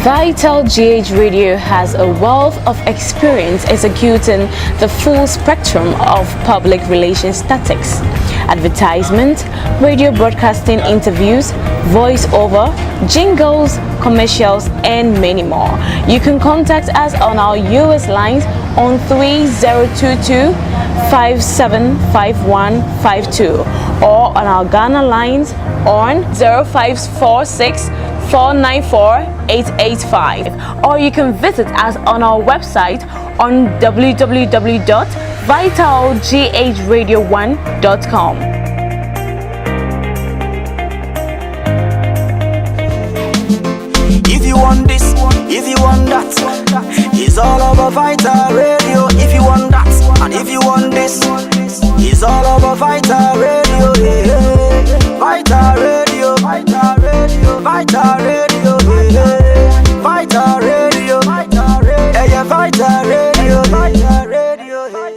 Vital GH Radio has a wealth of experience executing the full spectrum of public relations tactics: advertisement, radio broadcasting, interviews, voiceover, jingles, commercials, and many more. You can contact us on our US lines on 3022 575152 or on our Ghana lines on 0546 494-885, or you can visit us on our website on www.vitalghradio1.com. If you want this, if you want that, it's all over Vital Radio. If you want that, and if you want this, it's all over Vital Radio. Yeah. Vital Radio, Vital Radio, Vital Radio, yeah. Vital Radio, Vital Radio, yeah, Vital Radio, Vital Radio, yeah.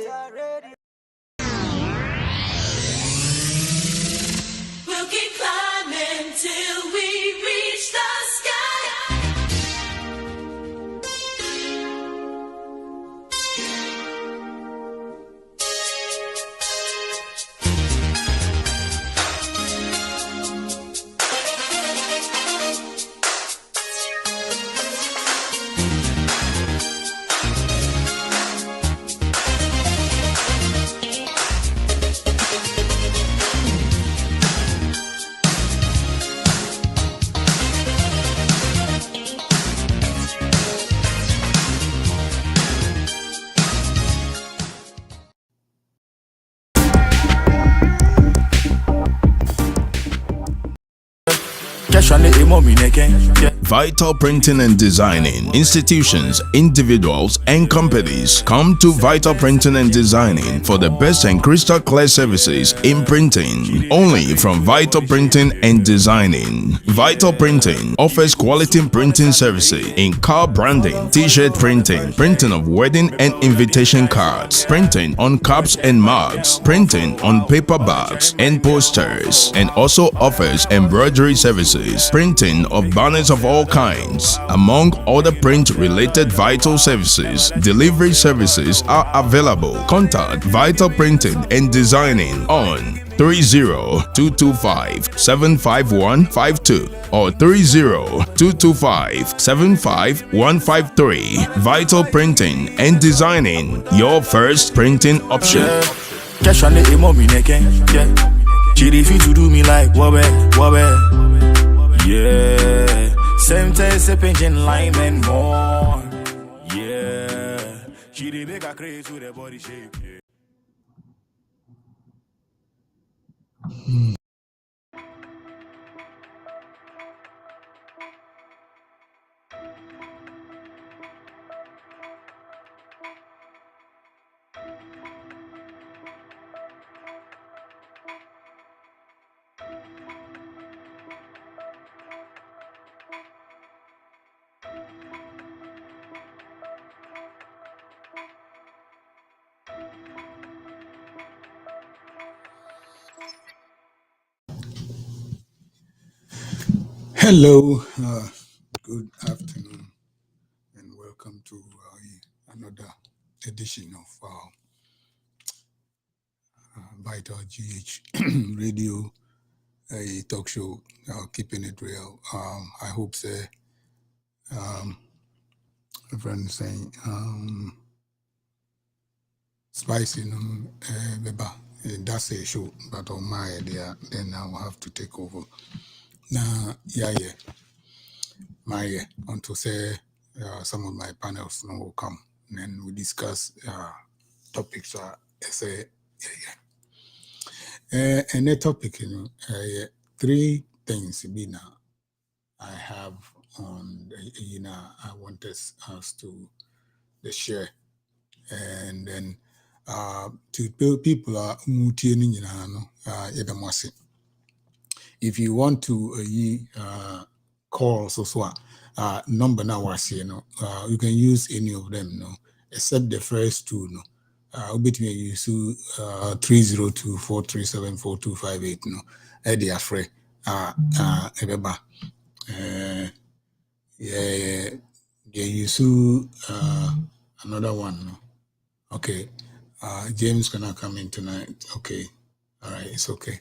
We'll keep climbing till we reach the sky. Vital Printing and Designing. Institutions, individuals, and companies come to Vital Printing and Designing for the best and crystal clear services in printing. Only from Vital Printing and Designing. Vital Printing offers quality printing services in car branding, t-shirt printing, printing of wedding and invitation cards, printing on cups and mugs, printing on paper bags and posters, and also offers embroidery services, printing of banners of all kinds, among other print-related vital services. Delivery services are available. Contact Vital Printing and Designing on 30-225-75152 or 30-225-75153. Vital Printing and Designing, your first printing option. Chirifi to do me like wabe. Yeah, same taste, a pinching lime and more. Yeah, she did make a craze with her body shape. Yeah. Hello, good afternoon, and welcome to another edition of Vital GH Radio, a talk show, keeping it real. I hope a friend saying spicy, beba. That's a show, but on my idea, then I will have to take over. Now, until say some of my panels will come, and then we discuss topics. And the topic, three things I have on I want us to share, and then to people are if you want to call so number now was you can use any of them except the first two between you 302-437-4258 they are free Yeah, you see another one. No? Okay. James gonna come in tonight. Okay. All right, it's okay.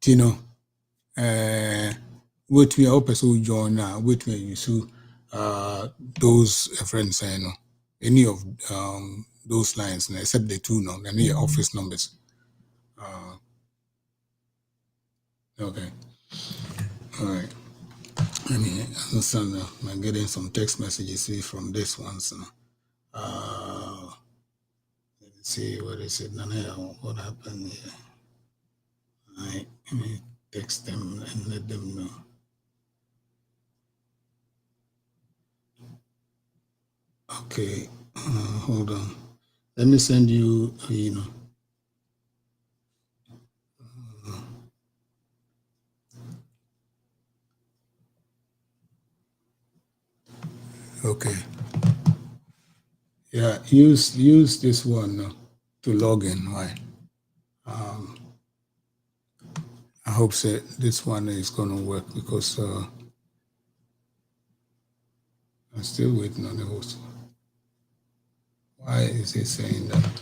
Tino, wait me up so join now. Wait me you see those friends no. Any of those lines except the two no, and your office numbers. Okay. All right. Let me understand. I'm getting some text messages here from this one. So, let's see what is it. What happened here? Let me text them and let them know. Okay, hold on. Let me send you. Okay. Yeah, use this one to log in. Right. I hope that this one is gonna work because I'm still waiting on the host. Why is he saying that?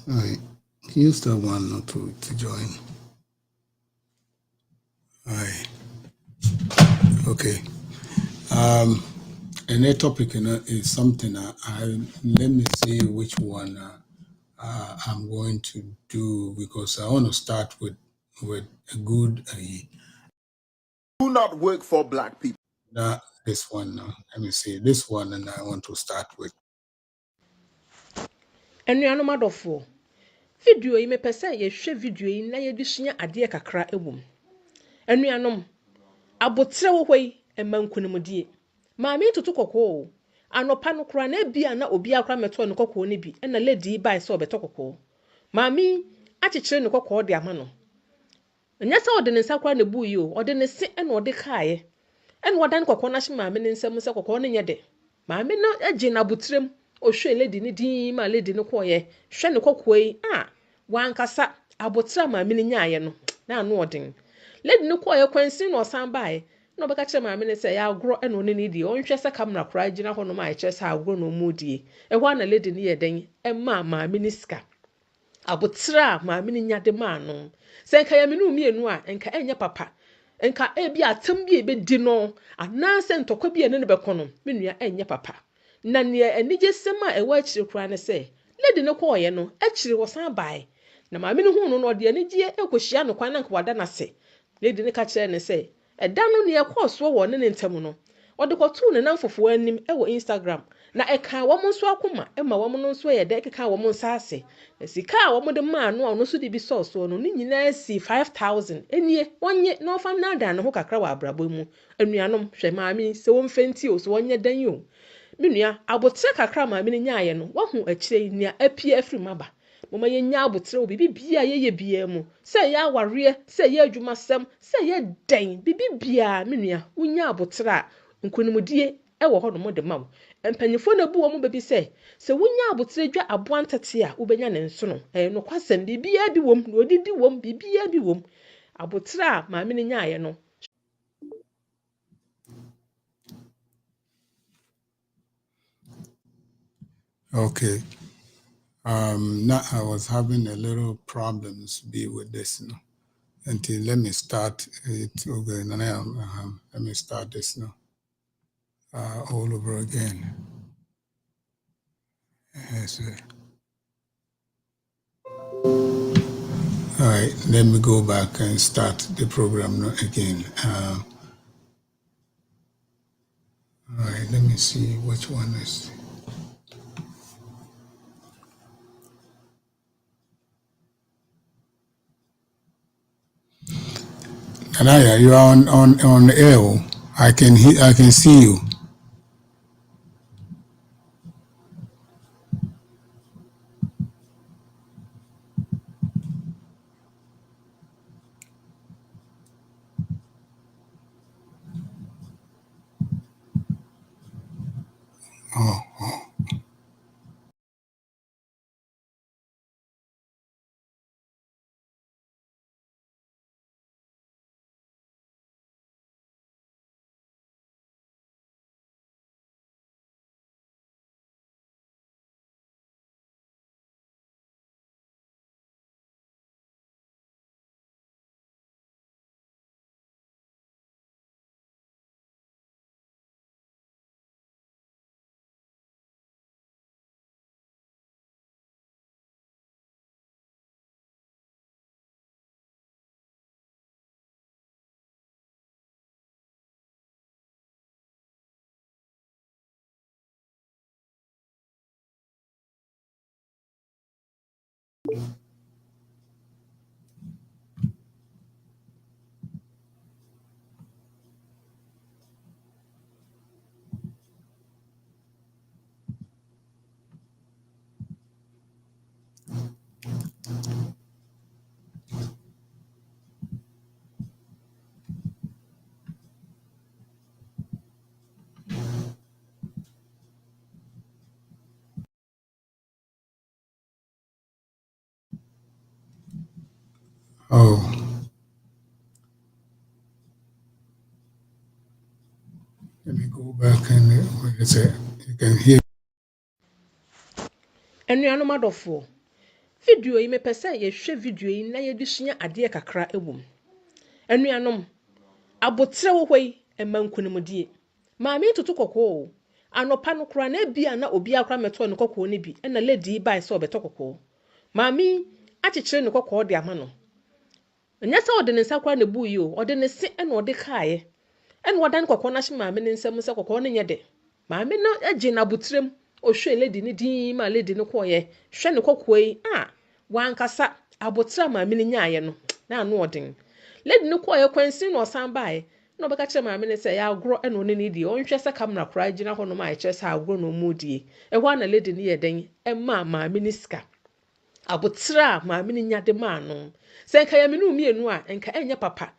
All right. Use that one to join. All right. Okay. And that topic is something let me see which one I'm going to do because I want to start with a good Do not work for black people. this one. Let me see this one, and I want to start with. Anuanom adɔfoɔ video yi mepɛ sɛ yɛhwɛ video yi na yɛde sua adeɛ kakra wɔ mu. Anuanom abotrɛ wɔ hɔ yi ɛma nkonimdie. Maame tutu kɔkɔɔ. Anɔpa no kora na ebia na obi akora mɛtɔ ne kɔkɔɔ ne bi ɛna lady bae sɛ ɔbɛtɔ kɔkɔɔ. Maame akyekyere ne kɔkɔɔ de ama no. Nyɛ sɛ ɔde ne nsa kora na ebu yi o, ɔde ne se ɛna ɔde kaeɛ. Ɛna ɔdan kɔkɔɔ no ahyɛ maame ne nsam sɛ kɔkɔɔ no nyɛ dɛ. Maame no agye n'abotrɛm ohwɛ lady ne din ma lady no kɔɔyɛ hwɛ ne kɔkɔɔ yi wankasa abotrɛ maame no nyaayɛ no na ano ɔden lady no kɔɔyɛ kwansin na ɔsan bae na ɔbɛka kyerɛ maame no sɛ yɛ agorɔ ɛna ɔne ne die ɔnhwɛ sɛ camera koraa gyina hɔ nom a ɛkyerɛ sɛ agorɔ na ɔmo die ɛhɔ na lady no yɛ dɛn ɛma maame no sika abotrɛ a maame no nya de maa no sɛ nka yɛ me no mmienu a nka ɛnyɛ papa nka ebi atam bi ebedi no anaasɛ ntɔkwa bi a ne no bɛkɔ no me nua ɛnyɛ papa na nea anigyesɛm a ɛwɔ akyire koraa ne sɛ lady no kɔɔyɛ no akyire wɔsan bae na maame no hu no no ɔde anigye ɛkɔhyia no kwan na nka wada n'ase lady no ka kyerɛ ne sɛ ɛda no nea ɛkɔɔ soɔ wɔ ne ntam no ɔde kɔtoo ne nan fofoɔ anim ɛwɔ Instagram na ɛka wɔn nso akoma ɛma wɔn no nso yɛ dɛ ɛkeka wɔn nsa ase na sika a wɔn de maa no a ɔno nso de bi sɔɔ soɔ no ne nyinaa si 5,000 enie wɔnye na ɔfa naadaa ne ho kakra wɔ abrabɔ mu anuanom hwɛ maame sɛ wɔn mfɛnti o sɛ wɔnyɛ dan yi o me nua abotrɛ kakra maame no nyaayɛ no wahu akyire yi nea apie afiri mu aba mama yɛnya abotrɛ wɔ bibi bia yɛyɛ biara mu sɛ yɛ awareɛ sɛ yɛ adwumasɛm sɛ yɛ dɛn bibi bia me nua wonya abotrɛ a nkonimdie ɛwɔ hɔ nom de ma wo mpanyinfoɔ na bu wɔn baabi sɛ wonya abotrɛ dwa aboa ntete a wobɛnya ne nso no ɛyɛ nokwasɛm biribiara bi wom na odidi wom biribiara bi wom abotrɛ a maame no nyaayɛ no. Okay. Now I was having a little problems with this until let me start it over. Let me start this now all over again. Yes, sir. All right, let me go back and start the program again. All right, let me see which one is. Anaya, you are on the air. I can see you. Oh, Oh, let me go back and what is it? You can hear. Anuanom adɔfoɔ, video yi mepɛ sɛ yɛhwɛ video yi na yɛde sua adeɛ kakra wɔ mu. Anuanom, abotrɛ wɔ hɔ yi ɛma nkonimdie. Maame tutu kɔkɔɔ. Anɔpa no koraa na ebia na obi akora mɛtɔ ne kɔkɔɔ no bi ɛna lady bae sɛ ɔbɛtɔ kɔkɔɔ. Maame akyekyere ne kɔkɔɔ de ama no. Ɛnyɛ sɛ ɔde ne nsa koraa na ebu yi o, ɔde ne se ɛna ɔde kaeɛ. Ɛna ɔdan kɔkɔɔ no ahyɛ maame ne nsam sɛ kɔkɔɔ no nyɛ dɛ. Maame no agye n'abotrɛm ɔhwɛ lady ne din ma lady no kɔɔyɛ. Hwɛ ne kɔkɔɔ yi wankasa abotrɛ a maame no nyaayɛ no na ano ɔden. Lady no kɔɔyɛ kwansin na ɔsan baeɛ. Na ɔbɛka kyerɛ maame no sɛ yɛ agorɔ ɛna ɔne ne die. Ɔnhwɛ sɛ camera koraa gyina hɔ nom a ɛkyerɛ sɛ agorɔ na ɔmo die. Ɛhɔ na lady no yɛ dɛn ɛmaa maame no sika. Abotrɛ a maame no nya de maa no. Sɛ nka yɛ me no mmienu a nka ɛnyɛ papa.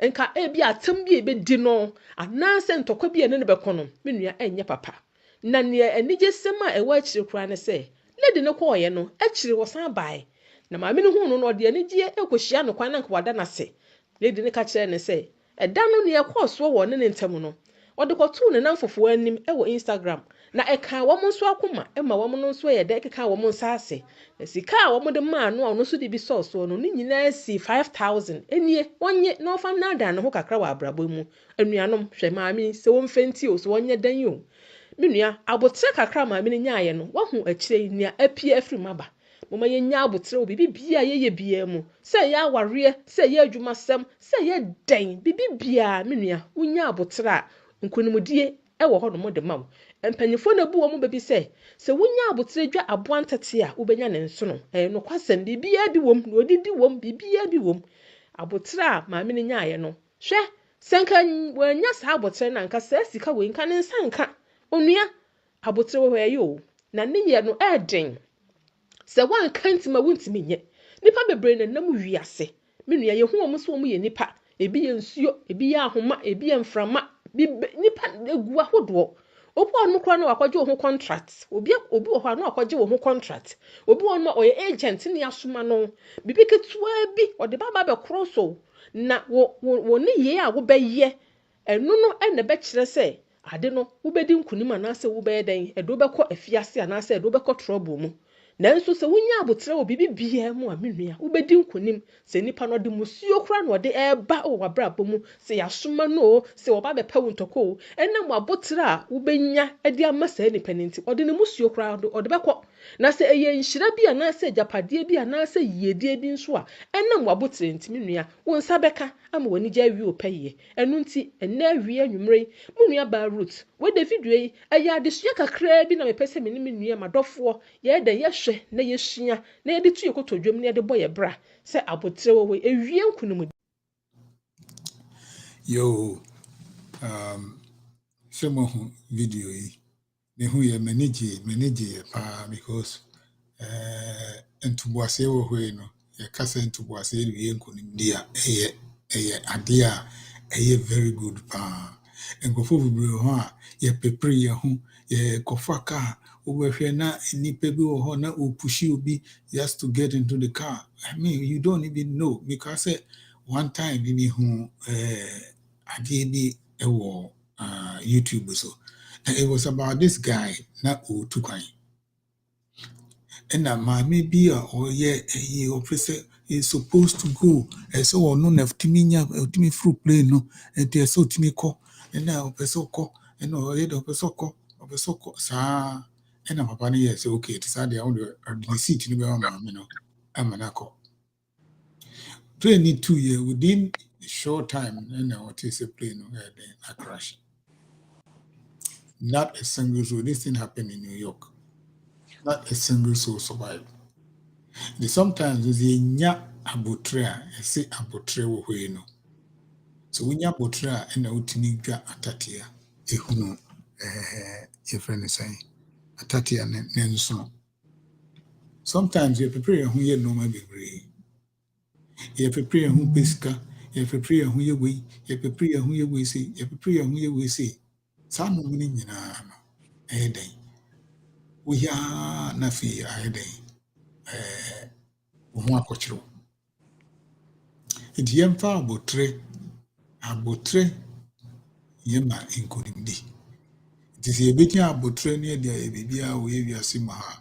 Nka ebi atam bi ebedi no anaasɛ ntɔkwa bi a ne bɛkɔ no me nua ɛnyɛ papa. Na nea anigye sɛm a ɛwɔ akyire koraa ne sɛ lady no kɔɔyɛ no akyire wɔsan bae. Na maame no hu no no ɔde anigye ɛkɔhyia no kwan na nka wada n'ase. Lady no ka kyerɛ ne sɛ ɛda no nea ɛkɔɔ soɔ wɔ ne ntam no ɔde kɔtoo ne nan fofoɔ anim ɛwɔ Instagram. Na ɛka wɔn nso akoma ɛma wɔn no nso yɛ dɛ ɛkeka wɔn nsa ase. Na sika a wɔn de maa no a ɔno nso de bi sɔɔsoɔ no ne nyinaa si 5,000 enie wɔnye na ɔfa nnaada ne ho kakra wɔ abrabɔ mu. Anuanom hwɛ maame sɛ wɔn mfɛnti o so wɔnyɛ dan yi o. Me nua abotrɛ kakra maame no nyaayɛ no wahu akyire yi nea apie afiri mu aba. Mama yɛnya abotrɛ wɔ bibi bia yɛyɛ bia mu. Sɛ yɛ awareɛ, sɛ yɛ adwumasɛm, sɛ yɛ dan, bibi bia me nua wonya abotrɛ a nkonimdie ɛwɔ hɔ nom de ma wo. Mpanyinfo na bu wɔn baabi sɛ wonya abotrɛ dwa aboa ntete a wobɛnya ne nso no. Nokwasɛm bibia bi wom, na odidi wom, bibia bi wom. Abotrɛ a maame no nyaayɛ no. Hwɛ, sɛ nka wɔanya saa abotrɛ no anka sɛ sika wɔ nka ne nsa nka. Onua abotrɛ wɔ hɔ ɛyɛ o. Na ne yɛ no ɛɛden. Sɛ wanka ntima wontimi nyɛ. Nipa bebree na nam wiase. Me nua yɛhu wɔn so wɔn yɛ nipa. Ebi yɛ nsuo, ebi yɛ ahoma, ebi yɛ mframa. Nipa egu ahodoɔ. Obi wɔ no koraa na wakɔgye wo ho contract. Obi wɔ hɔ a na wakɔgye wo ho contract. Obi wɔ no ɔyɛ agent ne asoma no. Bibi ketewa bi ɔde baba bɛkorɔ so. Na wo ne yɛ a wobɛyɛ. Ɛno no ɛna bɛkyerɛ sɛ ade no wobɛdi nkunim anaasɛ wobɛyɛ dɛn. Ɛde wobɛkɔ afiase anaasɛ ɛde wobɛkɔ trouble mu. Nanso sɛ wonya abotrɛ wɔ bibi bia mu a me nua wobɛdi nkunim. Sɛ nipa no de musuo kora na ɔde ɛɛba wɔ wabrabɔ mu. Sɛ yasoma no o, sɛ wɔba bɛpɛ wo ntɔkɔ o. Ɛnam abotrɛ a wobɛnya ɛde ama saa nipa no nti ɔde ne musuo kora ɔde bɛkɔ. Na sɛ ɛyɛ nhyira bi anaasɛ agyapadeɛ bi anaasɛ yiedie bi nso a ɛnam wabotrɛ nti me nua wo nsa bɛka ama w'ani gye awie opɛyɛ. Ɛno nti ɛnɛ awie anwummere yi mo nua ba root wede video yi ɛyɛ adesua kakra bi na mepɛ sɛ me ne me nua madɔfoɔ yɛda yɛhwɛ na yɛsua na yɛde tu yɛkɔtɔ dwom na yɛde bɔ yɛ bra sɛ abotrɛ wɔ hɔ ewie nkunim. Yo, sɛ mohu video yi mehu yɛ manage because ntoboaseɛ wɔ hɔ yi no yɛka sɛ ntoboaseɛ de wie nkonimdi a ɛyɛ adeɛ a ɛyɛ very good nkurɔfoɔ bebree wɔ hɔ a yɛpepere yɛn ho yɛkɔfa car wobɛhwɛ na nipa bi wɔ hɔ na opushi obi just to get into the car. I mean, you don't even know because one time mehu adeɛ bi ɛwɔ YouTube so. And it was about this guy na otu kwan. And maame bi a ɔyɛ officer is supposed to go. So ɔno na timi fru plane no and they so timi kɔ and na ɔpɛ kɔ and ɔyɛ de ɔpɛ kɔ saa and papa no yɛ sɛ okay it is how they the seat no be maame no ama na kɔ. Plane need 2 years within a short time and what is a plane no a crash. Not a single soul. This thing happened in New York. Not a single soul survived. Sometimes you nya abotre a say abotre wo hwe no. So when you abotre a na utimi dwa atatia ehunu your friend is saying atatia ne nso. Sometimes you prepare who you know maybe brave. You prepare who pesca, you prepare who you we, you prepare who you we see, you prepare who you we see. Some women in a day. We are nothing a day. One coachro. It yem far abotre, yema including thee. It is a bit abotre near the baby, we are simaha.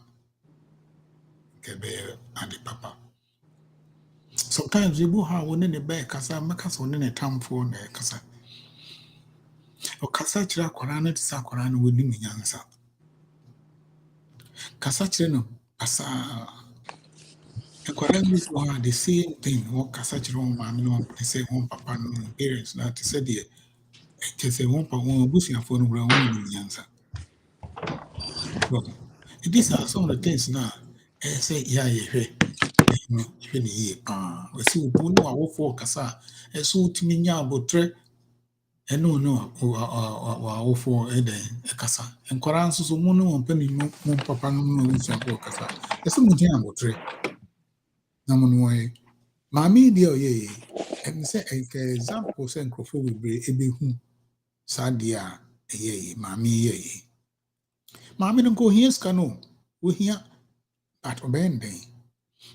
Kebe and the papa. Sometimes you go ha one in the back, kasa makas one in a town for a kasa. Or kasa chira korana to sa korana with him yansa. Kasa chino, kasa. And korana the same thing. What kasa chiro mammy, they say one papa no parents not to say dear. They say one papa one bush and phone ground yansa. These are some of the things now. I say, yeah, no, we see Bono or for Cassa, a so to me now, but tre, and no, or for a day, a Cassa, and Coranzo so mono and penny no papa no for Cassa. There's some jam or tre. No way. Mammy, dear, ye, and say, example, send Crawford will be a big whom Sadia, ye, mammy, ye. Mammy don't go here, Scano, we hear at Obende.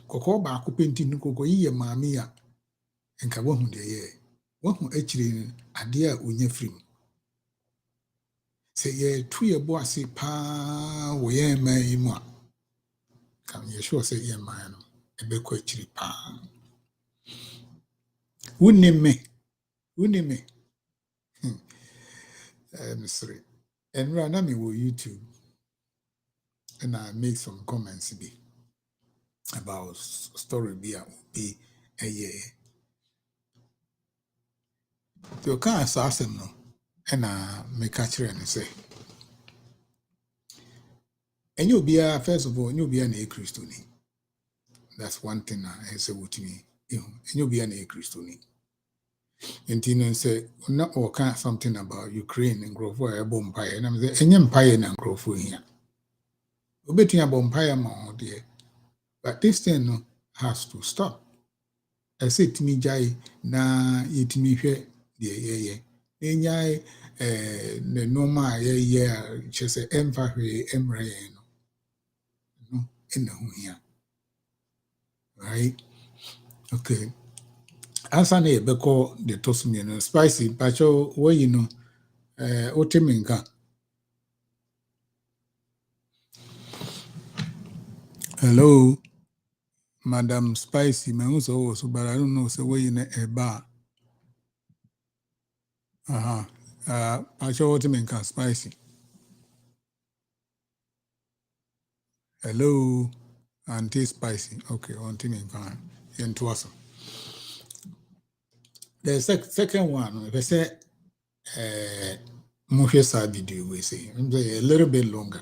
Koko ba ko penti no koko yi maami a enka wahu de ye wahu akire ade a onya frim se ye tu ye bo ase pa wo ye mai mu a kam ye sure se ye mai no ebe ko akire pa wunime sorry and right now me wo YouTube and I make some comments be about story be a year. You can't assassin no and me catch her and say and you'll be first of all you'll be an a Christian. That's one thing I say with me. And you'll be an a Christian. And you say not all kind something about Ukraine and grow for a bompire and I'm saying any empire and grow for here. We're betting a bompire more dear. But this thing no, has to stop. I say to me, Jai, na it me here, yeah. Any the normal, yeah, just a empire, embrace, no, in the here. Right? Okay. As an because the toss me no spicy, pacho, where you know, oteminka. Hello. Madam Spicy, my also, but I don't know, so where in a bar. I show what mean spicy. Hello, Auntie Spicy. Okay, on Tim and Can. Into us. The second one, they say, Mufia video, we say, a little bit longer,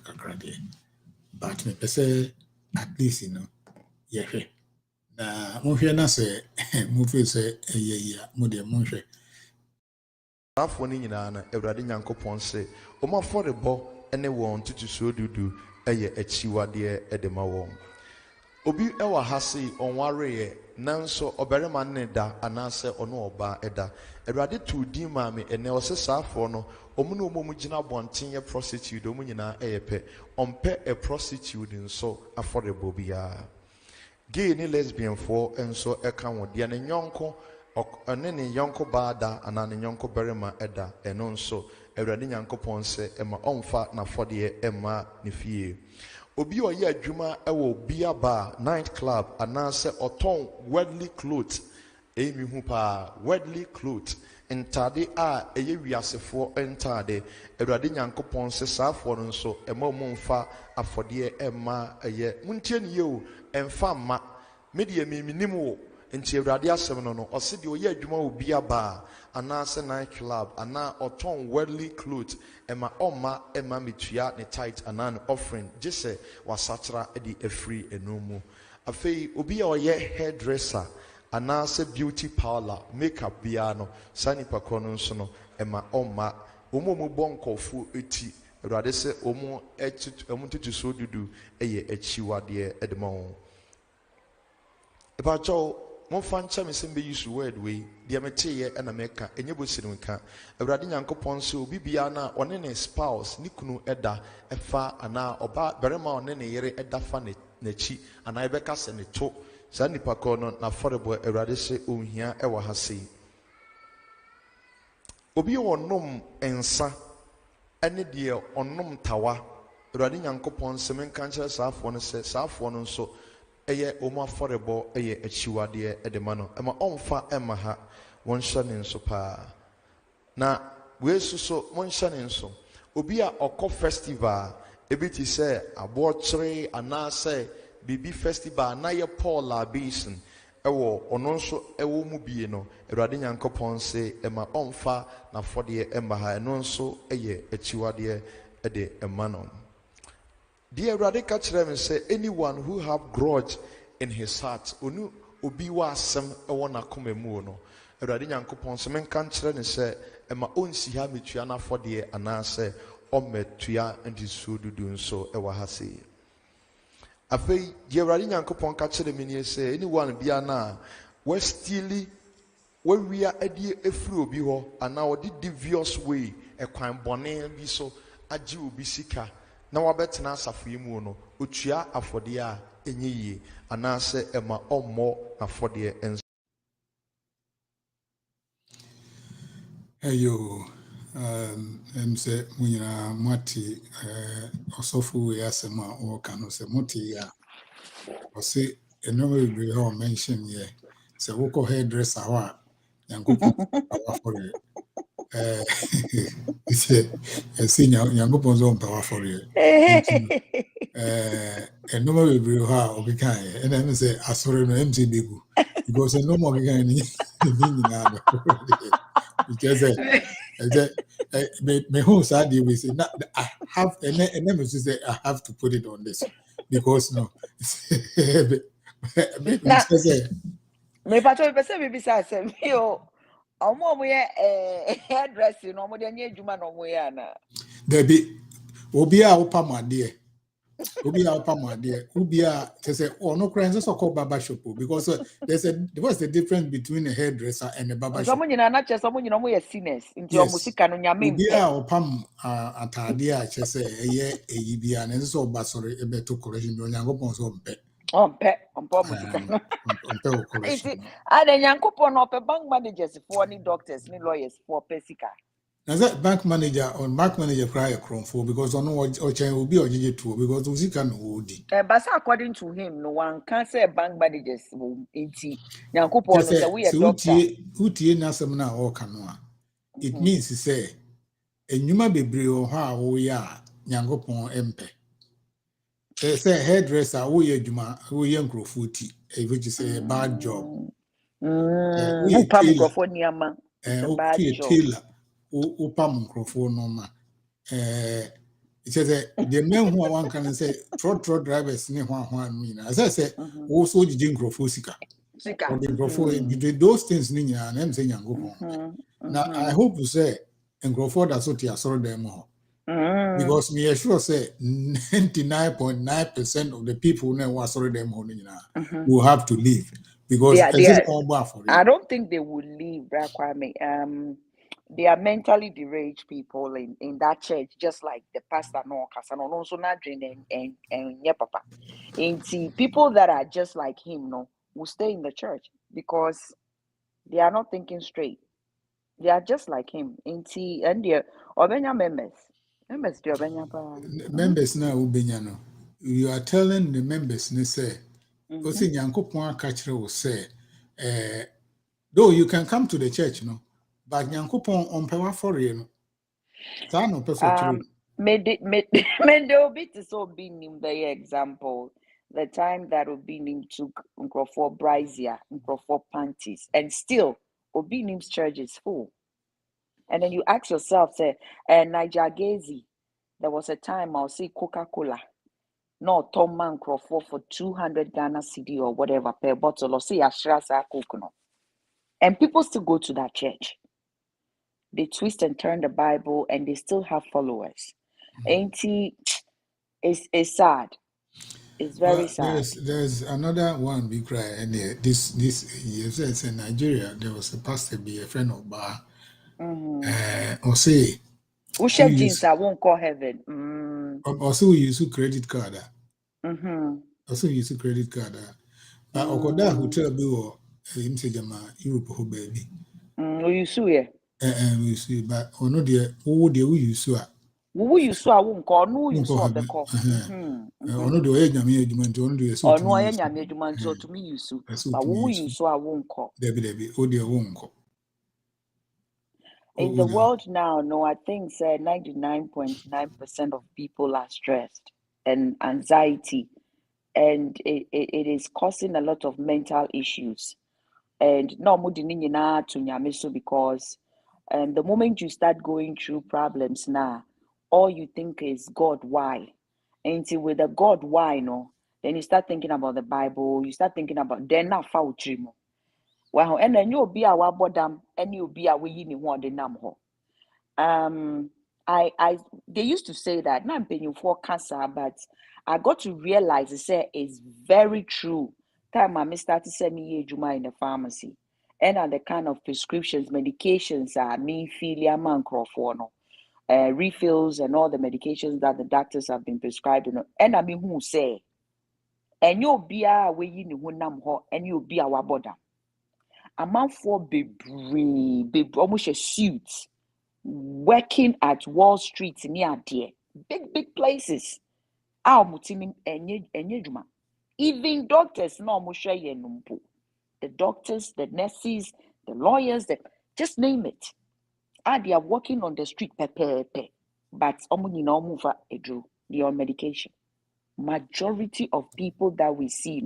but me say, at least, you know, yeah. Mufia na say, Mufia say, yeah, Mufia. Afọ ni nyinaa na Awurade Nyankopɔn sɛ ɔmo afɔrebɔ ne wɔn tutusuo dudu ɛyɛ akyiwadeɛ ɛde ma wɔn. Obi ɛwɔ ha se ɔnwareɛ nanso ɔbarima ne da anaasɛ ɔno ɔbaa ɛda. Awurade tu din maame ɛnɛ ɔsɛ saa afɔ no ɔmo ne ɔmo gyina abɔnten yɛ prostitute ɔmo nyinaa ɛyɛ pɛ. Ɔmpɛ a prostitute nso afɔrebɔ biara. Gay ne lesbian foɔ nso ɛka wɔn deɛ ne nyɔnko ɔne ne yɔnko baada anaa ne yɔnko barima ɛda ɛno nso Awurade Nyankopɔn sɛ ɛma ɔmfa n'afɔdeɛ ɛma ne fie. Obi a ɔyɛ adwuma ɛwɔ beer bar, night club anaasɛ ɔtɔn worldly clothes ɛmi hu paa worldly clothes ntade a ɛyɛ wiasefoɔ ntade Awurade Nyankopɔn sɛ saa afɔ no nso ɛma ɔmo mfa afɔdeɛ ɛma ɛyɛ muntie ne yie o ɛmfa mma media minim wo nti Awurade asɛm no ɔse deɛ ɔyɛ adwuma wɔ beer bar anaasɛ night club anaa ɔtɔn worldly clothes ɛma ɔma ɛma metua ne tithe anaa ne offering gye sɛ wasatra de afiri ɛno mu afei obi a ɔyɛ hairdresser anaasɛ beauty parlor makeup biara no saa nipa korɔ no nso no ɛma ɔmma wɔn a wɔbɔ nkɔfoɔ eti awurade sɛ wɔn ntutusuo dudu yɛ akyiwadeɛ de ma wɔn. Ebakyɛw momfa nkyɛn me sɛ mbɛyi so word wei deɛ meteeɛ ɛna mɛka ɛnyɛ bosiri nka awurade nyankopɔn sɛ obi biara no a ɔne ne spouse ne kunu ɛda ɛfa anaa ɔba barima a ɔne ne yere ɛda fa n'akyi anaa yɛbɛka sɛ ne to saa nipa korɔ no n'afɔrebɔ awurade sɛ ɔnhia ɛwɔ ha sei. Obi a ɔnom nsa ɛne deɛ ɔnom tawa awurade nyankopɔn sɛ menka nkyerɛ saafoɔ no sɛ saafoɔ no nso ɛyɛ ɔmo afɔrebɔ ɛyɛ akyiwadeɛ ɛde ma no ɛma ɔmfa ɛma ha wɔnhyɛ ne nso paa na wei so monhyɛ ne nso obi a ɔkɔ festival ebi ti sɛ aboɔkyere anaasɛ biribi festival na yɛ Paul a basin ɛwɔ ɔno nso ɛwɔ mu bie no awurade nyankopɔn sɛ ɛma ɔmfa n'afɔdeɛ ɛma ha ɛno nso ɛyɛ akyiwadeɛ ɛde ɛma no. Dear awurade ka kyerɛ me sɛ anyone who have grudge in his heart onu obi wa asɛm ɛwɔ n'akoma mu no awurade nyankopɔn sɛ menka nkyerɛ ne sɛ ɛma ɔnsi ha metua n'afɔdeɛ anaasɛ ɔmmɛtua ntusuo dudu nso ɛwɔ ha sei. Afei deɛ awurade nyankopɔn ka kyerɛ me nie sɛ anyone bia na wastili wawia adie efiri obi hɔ anaa ɔde devious way ɛkwan bɔne bi so agye obi sika na wabɛtena asafo yi mu no otua afɔdeɛ a ɛnyɛ yie anaasɛ ɛma ɔmmɔ n'afɔdeɛ nso. Eyo, sɛ mo nyinaa moate ɔsɔfo wei asɛm a wɔka no sɛ mote a ɔse ɛnɔma bebree hɔ mention yɛ sɛ wokɔ hairdresser hɔ a nyankopɔn awafɔre ɛsɛ nyankopɔn sɛ ɔmpa wafɔre ɛnɔma bebree hɔ a ɔkekaeɛ ɛna ɛme sɛ asɔre no ɛm sɛ bɛgu because ɛnɔma ɔkekaeɛ no nyinaa no because me home Saturday we say I have and then we say I have to put it on this because no me pato be say me bisa say me o omo ye hairdressing no mo de anya adwuma no mo ye na there be obi a opamade obi a say oh no crime so called barber shop because what's the difference between a hairdresser and a barber shop? Someone na che someone no mo ye sinners nti o musika no nyame obi a opam atade a che say eye eyi bia na so basore ebeto correction bi onyankopon so mpe musika no correction ada nyankopon no pe bank managers for ni doctors ni lawyers for pesika. Now that bank manager cry a crown for because on what or chain will be or too because we can hold it. But according to him, no one can say bank managers will Yankupon say we are doctor. Uti nasamna or canoa. It means to say a numa bebre or how we are Yankopon empe. Say hairdresser, we are Juma, we young footy, which is a bad job. We are Tailor. Upam microphone normal. It says the men who one can say trot drivers near one mean. As I said, also the microphone those things Nina and I'm saying go. Now I hope to say and grow for that's what you saw them all. Because me sure say 99.9% of the people who never saw them all will have to leave because I don't think they will leave, Kwame. They are mentally deranged people in that church, just like the pastor no Kasano also not dreaming and yeah, papa. And see, people that are just like him, no, will stay in the church because they are not thinking straight. They are just like him. And see, and they obenya members do obenya members now ubenya no. You are telling the members ne say, "Osi Nyankopon akachire wo say, though you can come to the church, no." But Nyankopon on power for you. Mende obi to so be nim the example. The time that Obinim took for brazier, for panties, and still Obinim's church is full. And then you ask yourself, say, Niger Gazy, there was a time I'll see Coca-Cola. no Tom man for 200 Ghana cedi or whatever per bottle, or say Ashrasa Coke. No. And people still go to that church. They twist and turn the Bible and they still have followers. Ain't he? It's sad. It's very sad. There's another one big cry, and this you said in Nigeria there was a pastor be a friend of Bar. Or say Who shed jeans I won't call heaven. Also we use credit card. Also use credit card. But Okoda hotel bill him say jama Europe ho baby. You sue ye. We see, but ono de wo de we use a. Wo you so I won't call no you so be call. Ono de oye nyame adwuma nti ono de so. Ono oye nyame adwuma nti so to me you so. But wo you so I won't call. Debi o de won't call. In the world now, no, I think 99.9% of people are stressed and anxiety, and it is causing a lot of mental issues. And no more to nyamiso because the moment you start going through problems now, all you think is God, why? And with the God, why no? Then you start thinking about the Bible, you start thinking about then not dream. Well, and then you'll be our bottom and you'll be our yini one the namho. They used to say that not paying for cancer, but I got to realize it's very true. Time I started sending me Juma in the pharmacy, and the kind of prescriptions, medications are me filia man refills and all the medications that the doctors have been prescribing. And I mean who say, and you'll be our way yini one namho, and you'll be our bottom. A man for baby, almost a suit, working at Wall Street near there, big places. Even doctors, no the doctors, the nurses, the lawyers, just name it. They are working on the street, but they're on medication. Majority of people that we see,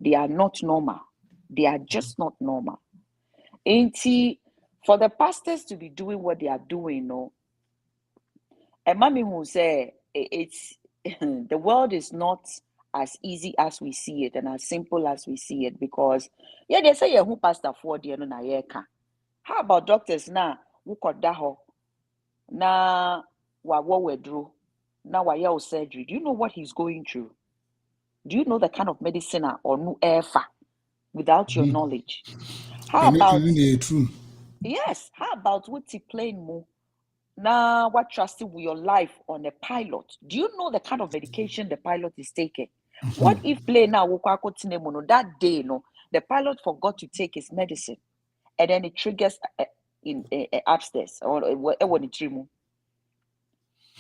they are not normal. They are just not normal. For the pastors to be doing what they are doing, and mommy who say it's the world is not as easy as we see it and as simple as we see it, because they say who pastor for the na yeka. How about doctors now? Who could daho na wa wedro na wa yell surgery? Do you know what he's going through? Do you know the kind of medicine or no ever without your knowledge? How about true? Yes, how about what he playing more? Now, what trusting with your life on a pilot? Do you know the kind of medication the pilot is taking? What if play now that day, the pilot forgot to take his medicine, and then it triggers in upstairs or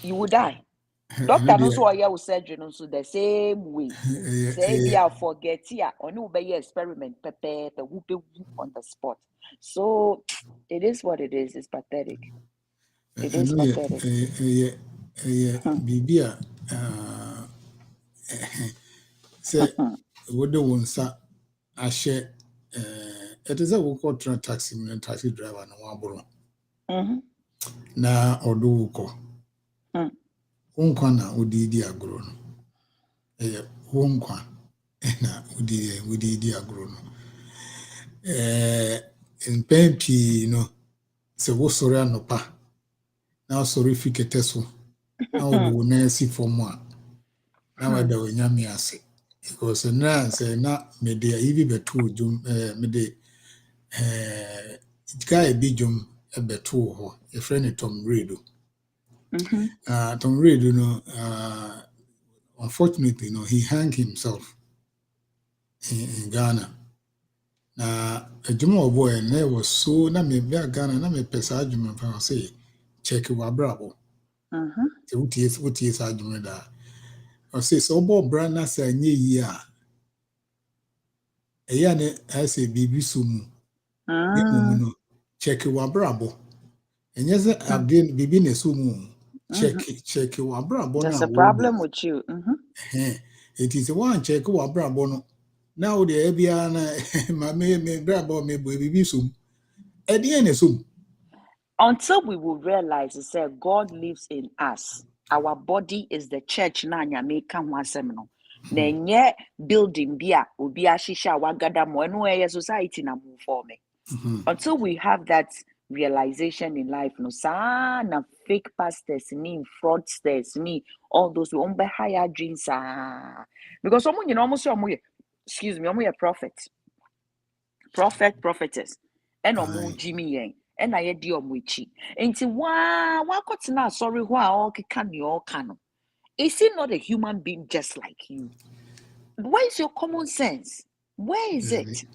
you will die. Doctor also I surgery also the same way. Say be I forget here or no be experiment on the spot. So it is what it is. It's pathetic. It is pathetic. Bibia say what the one sa I share it is a work taxi driver no one na odo ko unkwana udidi agro no unkwa na udidi agro no in pempi se wo sori anopa na sori fikete so na odo na si form a na wada onyame ase because na say na me dey even beto jum me dey guy bi jum beto ho e friend Tom Redo. Tom Redo unfortunately he hanged himself in Ghana. A juma boy and there was so na me be Ghana na me pesa juma pa say check wa brabo. What is argument that I say so bo bra na say nye yi a eya ne I say bibi sumu no check wa brabo enye say again bibi ne sumu check wa brabo na. There's a problem with you. It is one check wa brabo no now the ebia na ma me brabo me bo bibi sum e de ne sum until we will realize that God lives in us. Our body is the church na nyame ka ho asem no. Na nye building bia obi ahisha wagada mo eno eye society na move for me. Until we have that realization in life, no sa na fake pastors ni fraudsters ni all those who be higher dreams because someone you know almost excuse me, almost a prophetess and omo Jimmy yen and I di omo echi enti wa kwatena sorry ho a all keka ne all can. Is he not a human being just like you? Where is your common sense? Where is it?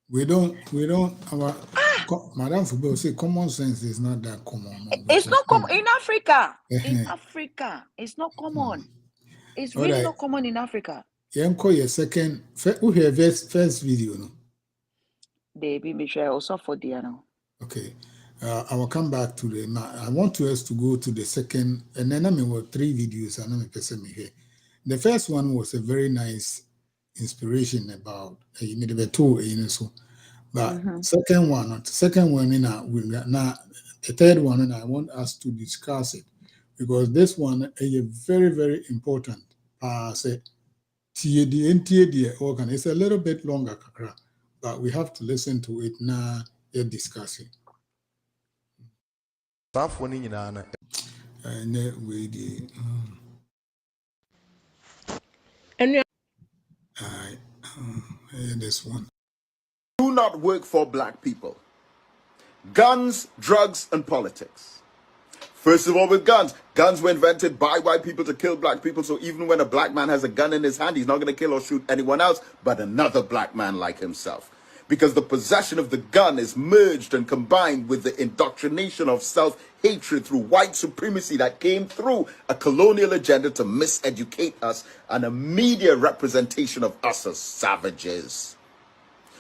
We don't, our Madam Fubo say common sense is not that common. No, It's not common because, in Africa. In Africa, it's not common. It's all really right, not common in Africa. call your second, who hear first video, no? Baby, me sure also for the now. Okay. I will come back to I want us to go to the second, and then I mean, 3 videos, and I'm person here. The first one was a very nice inspiration about, you need to tool, so. But second one, in now, the third one, and I want us to discuss it because this one is very, very important. Say, it's a little bit longer, but we have to listen to it now. Discuss it. And then we did. And This one. Do not work for black people. Guns, drugs, and politics. First of all, with guns. Guns were invented by white people to kill black people, so even when a black man has a gun in his hand, he's not going to kill or shoot anyone else but another black man like himself. Because the possession of the gun is merged and combined with the indoctrination of self-hatred through white supremacy that came through a colonial agenda to miseducate us and a media representation of us as savages.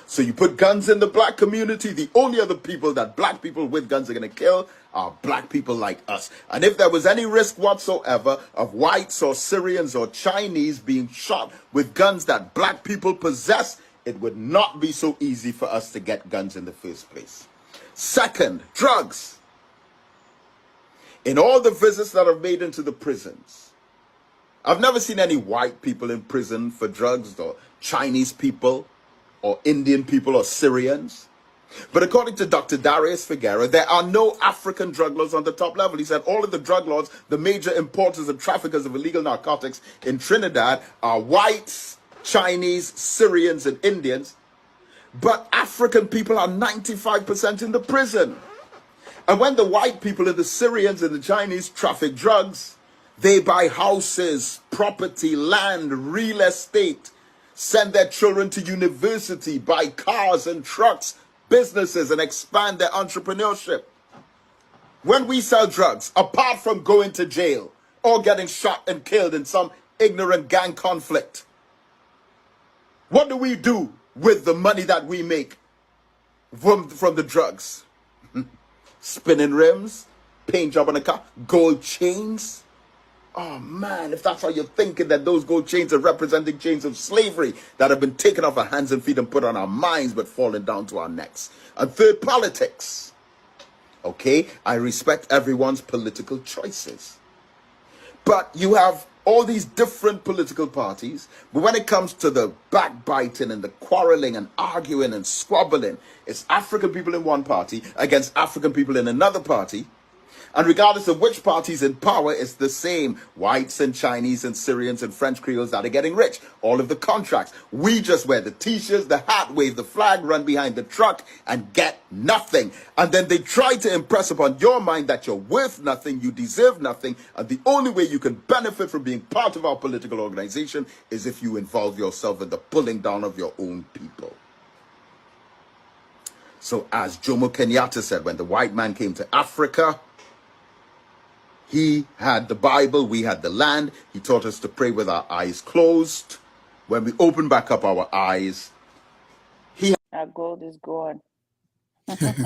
So you put guns in the black community, the only other people that black people with guns are going to kill are black people like us. And if there was any risk whatsoever of whites or Syrians or Chinese being shot with guns that black people possess, it would not be so easy for us to get guns in the first place. Second, drugs. In all the visits that I've made into the prisons, I've never seen any white people in prison for drugs or Chinese people or Indian people or Syrians. But according to Dr. Darius Figueroa, there are no African drug lords on the top level. He said all of the drug lords, the major importers and traffickers of illegal narcotics in Trinidad are whites, Chinese, Syrians, and Indians. But African people are 95% in the prison. And when the white people and the Syrians and the Chinese traffic drugs, they buy houses, property, land, real estate, send their children to university, buy cars and trucks, businesses, and expand their entrepreneurship. When we sell drugs, apart from going to jail or getting shot and killed in some ignorant gang conflict, what do we do with the money that we make from the drugs? Spinning rims, paint job on a car, gold chains. Oh man, if that's how you're thinking, that those gold chains are representing chains of slavery that have been taken off our hands and feet and put on our minds but fallen down to our necks. And third, politics. Okay, I respect everyone's political choices. But you have all these different political parties, but when it comes to the backbiting and the quarreling and arguing and squabbling, it's African people in one party against African people in another party. And regardless of which party's in power, it's the same. Whites and Chinese and Syrians and French Creoles that are getting rich. All of the contracts. We just wear the t-shirts, the hat, wave the flag, run behind the truck, and get nothing. And then they try to impress upon your mind that you're worth nothing, you deserve nothing, and the only way you can benefit from being part of our political organization is if you involve yourself in the pulling down of your own people. So as Jomo Kenyatta said, when the white man came to Africa, he had the Bible, we had the land. He taught us to pray with our eyes closed. When we open back up our eyes, Our gold is gone. Okay.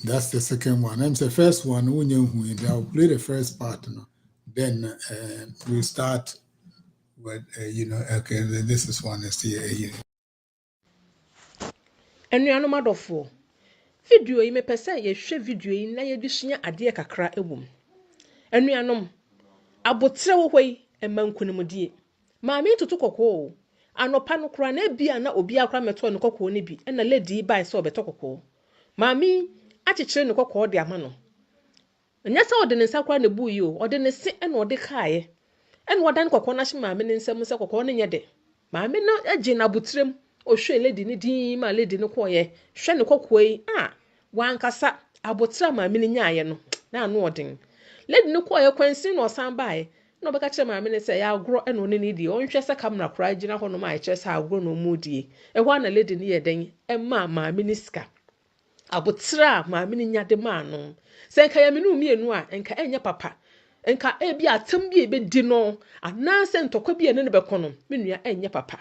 That's the second one. And the first one, I'll play the first part. Then we'll start with, okay, this is one. Anuanom adɔfoɔ, video yi mepɛ sɛ yɛhwɛ video yi na yɛde sua adeɛ kakra wɔ mu. Anuanom, abotrɛ wɔ hɔ yi ɛma nkonimdie. Maame tutu kɔkɔɔ. Anɔpa no kora na ebia na obi akora mɛtɔ ne kɔkɔɔ ne bi ɛna lady bae sɛ ɔbɛtɔ kɔkɔɔ. Maame akyekyere ne kɔkɔɔ de ama no. Nyɛ sɛ ɔde ne nsa kora ne bu yi o, ɔde ne se ɛna ɔde kaeɛ. Ɛna ɔdan kɔkɔɔ no ahye maame ne nsam sɛ kɔkɔɔ no nyɛ de. Maame no agye n'abotrɛm. Ɔhwɛ lady ne din ma lady no kɔɔyɛ. Hwɛ ne kɔkɔɔ yi. Wankasa abotrɛ maame no nyaayɛ no. Na ano ɔden. Lady no kɔɔyɛ kwansin na ɔsan baeɛ. Na ɔbɛka kyerɛ maame no sɛ yɛagorɔ ɛna ɔne ne die. Ɔnhwɛ sɛ camera koraa gyina hɔ nom a ɛkyerɛ sɛ agorɔ na ɔmu die. Ɛhɔ ana lady no yɛ den ɛma maame no sika. Abotrɛ a maame no nya de maa no. Sɛ nka yɛ me no mmienu a nka ɛnyɛ papa. Nka ebi atem bi ebedi no anaasɛ ntɔkwa bi ene ne bɛkɔ no me nua ɛnyɛ papa.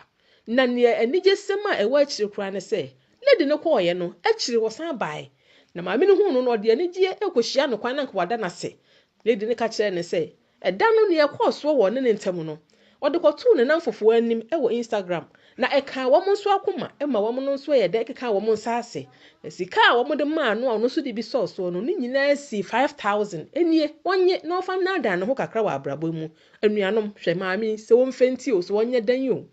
Na nea anigye sɛm a ɛwɔ akyire koraa ne sɛ lady no kɔɔyɛ no akyire wɔsan bae. Na maame no hu no no ɔde anigye ɛkɔhyia no kwan na nka wada n'ase. Lady no ka kyerɛ ne sɛ ɛda no ne ɛkɔɔ so wɔ ne ntam no ɔde kɔtoo ne nan fofoɔ anim ɛwɔ Instagram na ɛka wɔn nso akoma ɛma wɔn no nso yɛ dɛ ɛkeka wɔn nsa ase. Na sika a wɔn de maa no a ɔno nso de bi sɔɔso no ne nyinaa si 5,000 enie wɔnye na ɔfa nada ne ho kakra wɔ abrabɔ mu. Anuanom hwɛ maame sɛ wɔn fɛnti o sɛ wɔnyɛ dan yi o.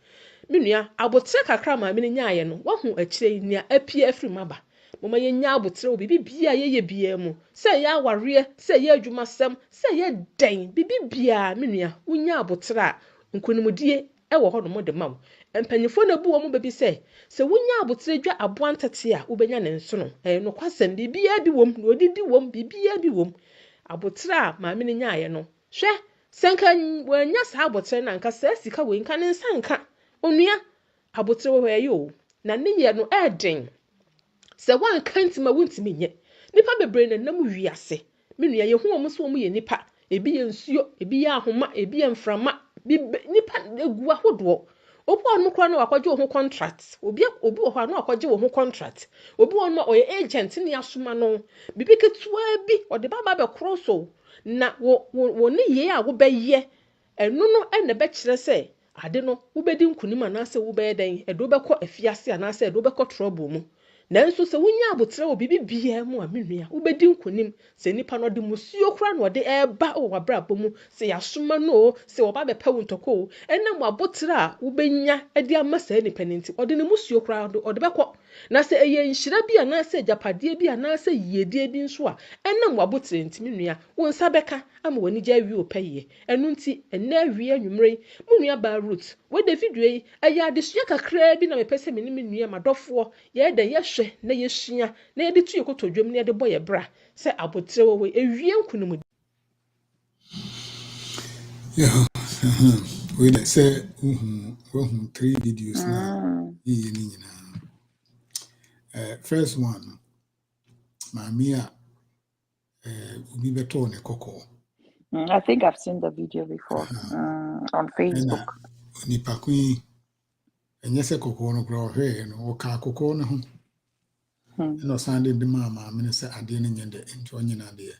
Me nua abotrɛ kakra maame no nyaayɛ no wahu akyire yi nea apie afiri maba. Mama yenya abotrɛ o bibi bia yɛyɛ bia mu sɛ yɛ awareɛ sɛ yɛ adwumasɛm sɛ yɛ dan bibi bia me nua wonya abotrɛ a nkonimdie ɛwɔ hɔ nom de ma wo. Mpanyinfo na bu wɔn baabi sɛ wonya abotrɛ dwa aboa ntete a wobenya ne nsono ɛyɛ no kwasɛm bibia bi wom na odidi wom bibia bi wom. Abotrɛ a maame no nyaayɛ no hwɛ sɛ nka wɔanya saa abotrɛ na nka sɛ sika wɔ nka ne nsa nka onua abotrɛ wɔ hɔ ɛyɛ o na ne yɛ no ɛden. Sɛ wanka ntima wontimi nyɛ. Nipa bebree na nam wiase. Me nua yɛ hu wɔn so wɔn yɛ nipa. Ebi yɛ nsuo, ebi yɛ ahoma, ebi yɛ mframa. Nipa egu ahodoɔ. Obi wɔ no kora na wakɔgye wo ho contract. Obi wɔ hɔ na wakɔgye wo ho contract. Obi wɔ no ma ɔyɛ agent ne asoma no. Bibi ketewa bi ɔde baba bɛkoro so. Na wo ne yɛ a wobɛyɛ. Ɛno no ɛna bɛkyerɛ sɛ ade no wobɛdi nkunim anaasɛ wobɛyɛ dan. Ɛdo bɛkɔ afiase anaasɛ ɛdo bɛkɔ trouble mu. Nanso sɛ wonya abotrɛ wɔ bibi bia mu a me nua wobɛdi nkonim sɛ nipa no de musuo kora na ɔde ɛba wɔ wabrabɔ mu sɛ yasoma no sɛ ɔba bɛpɛ wo ntɔkɔ o ɛnam abotrɛ a wobɛnya de ama saa nipa ne nti ɔde ne musuo kora ɔde bɛkɔ na sɛ ɛyɛ nhyira bi anaasɛ japadeɛ bi anaasɛ yiedie bi nso a ɛnam abotrɛ nti me nua wo nsa bɛka ama w'ani gye awie o pɛyɛ ɛno nti ɛnɛ awie anwummere yi mo nua ba root wode video yi ɛyɛ adesua kakra bi na mepɛ sɛ me ne me nua madɔfoɔ yɛda yɛhwɛ na yɛsua na yɛde tu yɛkɔtɔ dwom na yɛde bɔ yɛ bra sɛ abotrɛ wɔ hɔ ewie nkunim. Yeah. We say we 3 videos now. First one, Mamia we beto ne koko. I think I've seen the video before on Facebook. Nipa kui enye se koko no kro hwe no o ka koko no ho. No sande de mama me se ade ne nyende nti onyina de.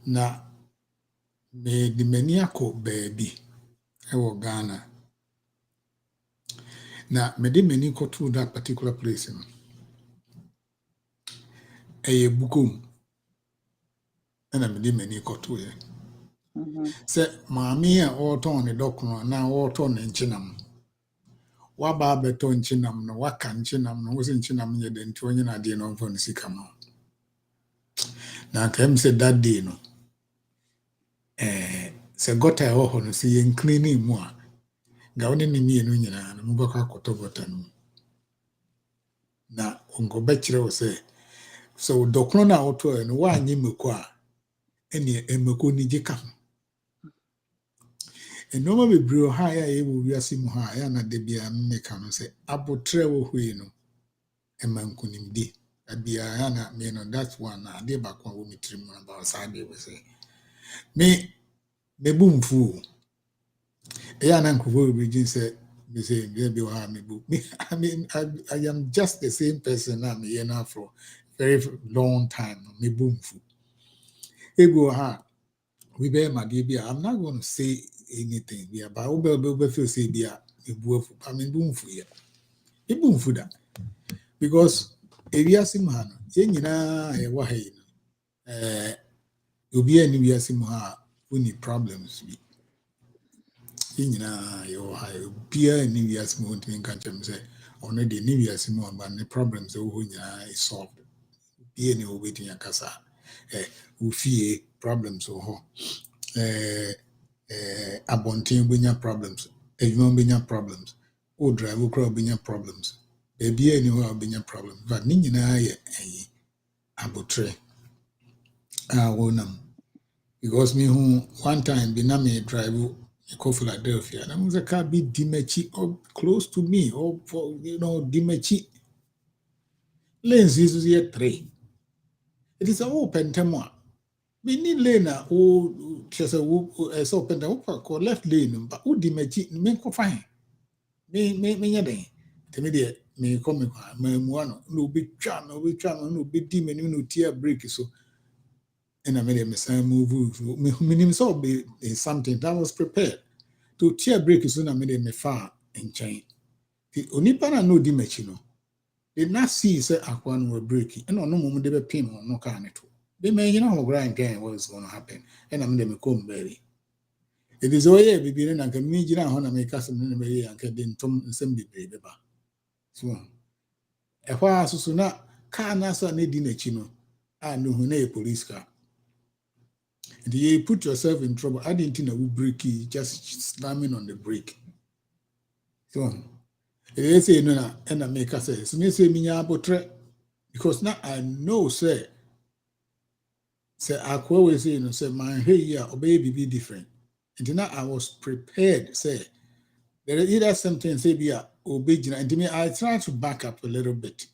Na me di mani akọ baabi ewo Ghana. Na me di mani ko to that particular place no. Eye bukom. Na me di mani ko to ye. Se maami a oton ne dokono na oton ne nchinam. Wa ba beto nchinam no waka nchinam no wo se nchinam ye de nti onye na de no mfo sika ma. Na kam se that day no. Se gota e ho no se ye cleaning mu a. Ga woni ne mienu nyina no mubaka akoto gota no. Na ongo be kire wo se so dokono na oto e no wa anyi meko a ene emeko ni jika. Enoma bebre ha ya ewo wiase mu ha ya na de bia mmeka no se abotre wo hwe no emankunimdi abia ya na me no that one na de bakwa wo mitrim about side we say me bumfu ya na nkofo begin say me say be wa me bu me I mean I am just the same person na me here now for very long time me bumfu ego ha we be my dear I'm not going to say anything yeah but we feel say bia ebuafu I mean bumfu yeah Even food because ewiase mu ha no yɛn nyinaa yɛwɔ ha yi no obi a ne wiase mu ha who need problems bi yɛn nyinaa yɛwɔ ha obi a ne wiase mu ntumi nka kyerɛ me sɛ ɔno deɛ ne wiase mu ɔba ne problems ɛwɔ hɔ nyinaa is solved obi a ne wɔbɛtumi akasa wofie problems wɔ hɔ abɔnten bɛnya problems adwuma bɛnya problems o drive kora bɛnya problems baabi a ni hɔ a bɛnya problems but ne nyinaa yɛ abotre a wɔnam because me who one time be na me drive go Philadelphia and I was a car be dimechi or close to me or for dimechi lanes is here 3 it is an open tema we need lane just a open the left lane but who dimechi me ko fine me yede tell me there me come me muano no be twa no be di me no tear brake so and I made a message move. Minimum so be something that was prepared to tear break soon. I made a far and chain. The only pan I know the machine did not see say Aquan were breaking and no moment they were pin or no kind of. They may grind again what is going to happen and I made them come baby. It is all yeah, baby, and I can meet you on a make us and baby and can then Tom assembly baby. So a while so not car nasa need dinner chino. I know who police car. And you put yourself in trouble. I didn't think I would break it, just slamming on the brake. So, they say, no, and I make us say, so me say, me because now I know, say, I always say, say, my hey, yeah, baby be different. And now I was prepared, say, there is either something, say, be a obedient, and to me, I try to back up a little bit.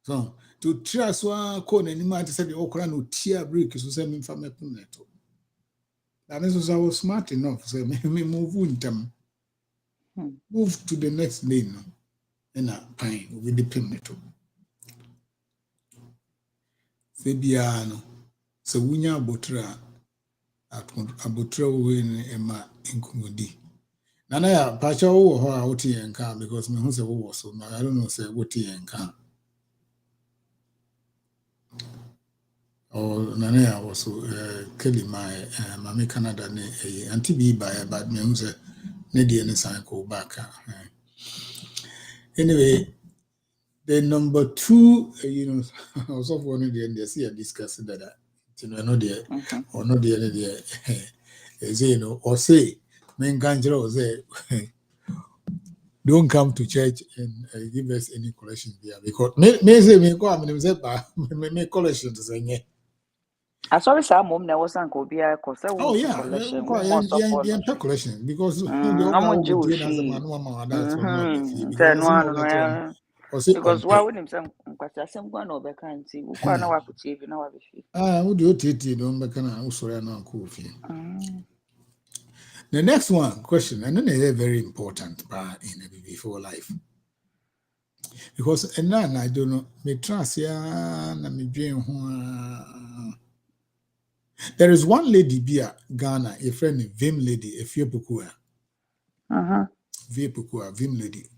So, to trust one cone and you might say the okra no tear break is the same from a punnet. And this was I was smart enough, so me move move to the next lane and a pine with the punnet. Fabiano, so Winya Botra at Abotra win Emma Incomodi. Nana Pacha or out here and car because my husband was so I don't know, say what here and car. Or Nana was killing my Mammy Canada, anti be by but me who's a Nady and cycle back. Anyway, the number 2, I was of one of the end, they see a discussing that, no dear, or no dear, or say, men ganjero say, don't come to church and give us any collections there because me say me go am say ba me collections say I sorry, some mom never was uncle be a course. oh yeah collection because because why wouldn't some one over can't see who can't know what to achieve in our would you titi don't make an sorry no cool the next one question and then they're very important in before life because and now I don't know me trust ya na me dream there is one lady bia Ghana, a friend Vim lady, a few pukua. Vim lady.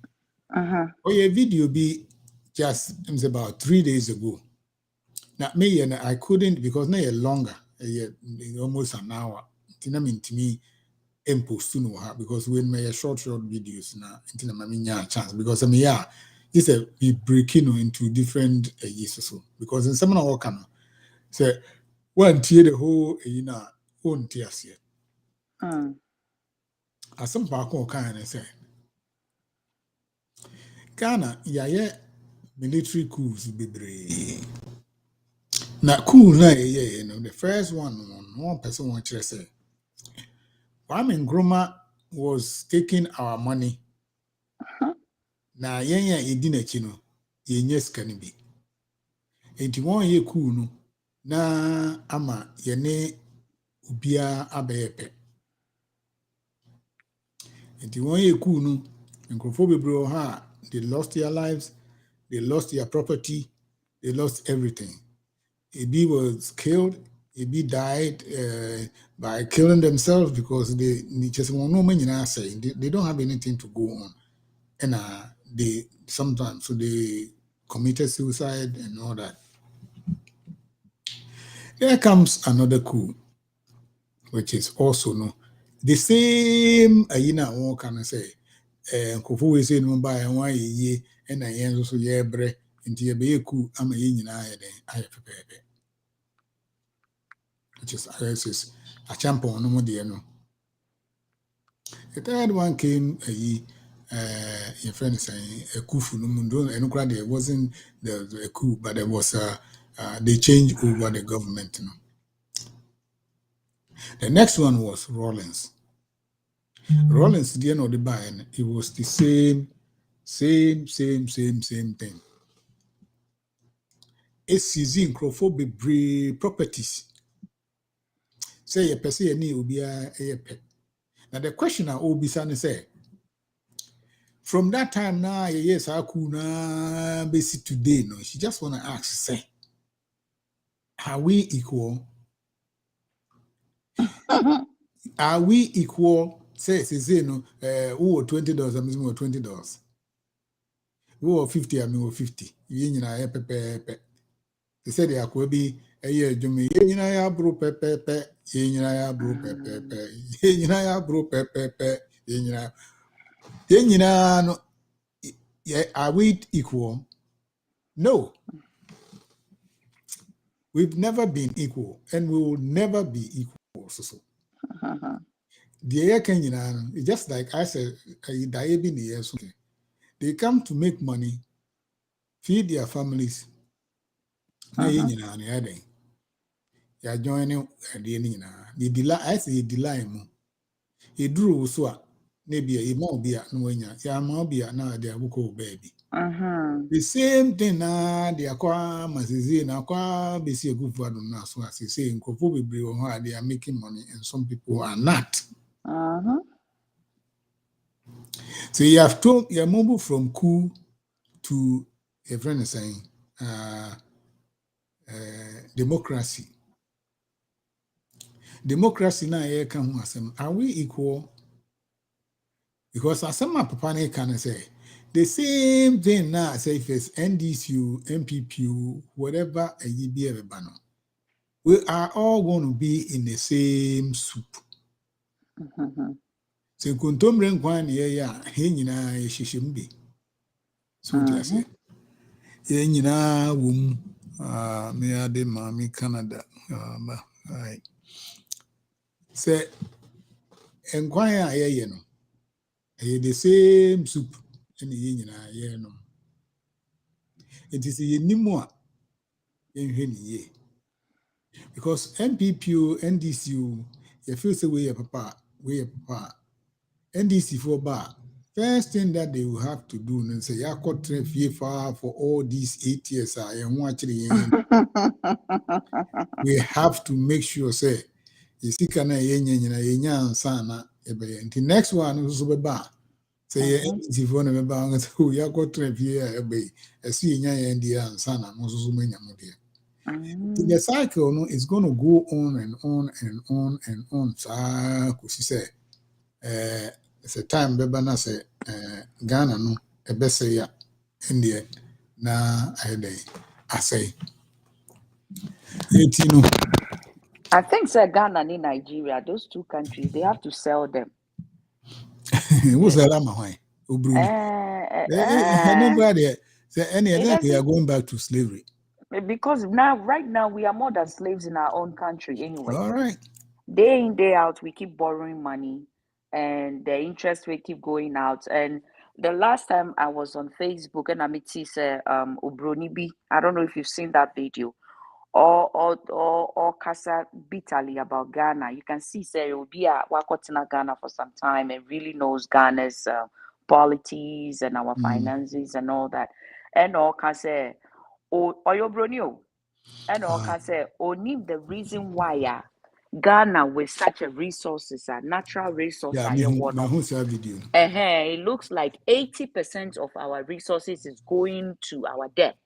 Oh, yeah, video be just it was about 3 days ago. Now me and I couldn't because now longer, almost an hour. Tina mean to me impose to know her because when my short videos now, Tina my chance because I mean it's a be breaking into different years or so because in some of our can say one tear the whole own tears yet. As some park kind of say Ghana, military coups be now cool na the first one person want to say Kwame Nkrumah was taking our money. Na yenya edina chino yenye skani bi. Enti won ye cool no na ama yene ubia abeyepe. Enti won ye cool no nkrofo bebre ha they lost their lives, they lost their property, they lost everything. Ebi was killed, Ebi died by killing themselves because they just want no money say they don't have anything to go on. And they sometimes so they committed suicide and all that. There comes another coup, which is also no the same one can say nkofo we say no buy and why ye and I yen so ye bre into ye be coup ama ye nyina aye den aye pepepe, which is ISIS a champion no more no. The third one came your friend saying a coup for no mundo and there wasn't a coup, but there was they changed over the government. You know. The next one was Rawlings. Rawlings, the end of the buy, it was the same thing. It's season bebree properties. Say a person any will be a pet. Now the question I will be say from that time now, yes, I could na basic today. No, she just wanna ask, say, are we equal? Are we equal? Say, no, who $20, I'm $20. Who 50, I'm 50. You know, pepe. They said they could be a year, Jimmy, you know, bro, pepe, you know, bro, pepe, you know, bro, pepe, you know, no, yeah, are we equal? No. We've never been equal, and we will never be equal. So. The air can, it's just like I said, they come to make money, feed their families. They are joining the delay. I say delay. He drew so maybe a more beer, no, ya more beer now, they are baby. The same thing now, they are quite massive, now quite busy a good for them now. So as I say, in Kofu, they are making money, and some people are not. So you have to you move from coup to a friend is saying democracy. Democracy now here come are we equal? Because as some papa can say the same thing now, say if it's NDCU, MPPU, whatever a EBA banner, we are all going to be in the same soup. So kuntomre nkwan ya he nyina yehihimbi. So just say ye nyina wom me ade mami Canada right. Say nkwan a ye no the same soup and ye nyina ye no. It is ye nimu a ye ye. Because MPPU, NDCU, you feel say we papa. NDC for bar. First thing that they will have to do and say, I could far for all these 8 years. I am watching. We have to make sure, say, you see, can I yen sana. The next one is over bar. Say, if you want to remember, who you got 12 years, I see yen and sana, most of the cycle no, is going to go on and on and on and on. So, she said, it's a time beba na say Ghana no ebese ya India na I say no. I think say Ghana and Nigeria, those two countries, they have to sell them. Who's the lama why? Nobody say any we are going back to slavery. Because right now we are more than slaves in our own country anyway. All right. Day in, day out, we keep borrowing money and the interest rate keep going out. And the last time I was on Facebook and I met Obronibi, I don't know if you've seen that video, or Kasa bitterly about Ghana. You can see say it will be a Wakotina Ghana for some time and really knows Ghana's polities and our finances and all that. And all Kasa Oyobronio. And all Kasa only the reason why Ghana with such a resources, a natural resource. Video. It looks like 80% of our resources is going to our debt.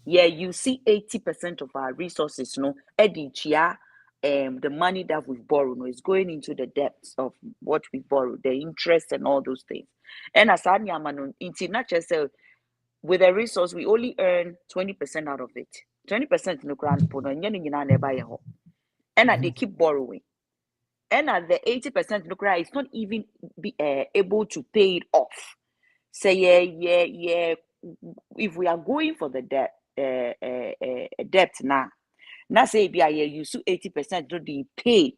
Yeah, you see 80% of our resources, no, Edichia, the money that we've borrowed is going into the debts of what we borrowed, the interest and all those things. And as not just with a resource, we only earn 20% out of it. 20% no grand and they keep borrowing. And at the 80% no cry, it's not even be able to pay it off. Say yeah. If we are going for the debt now say be you 80% do they pay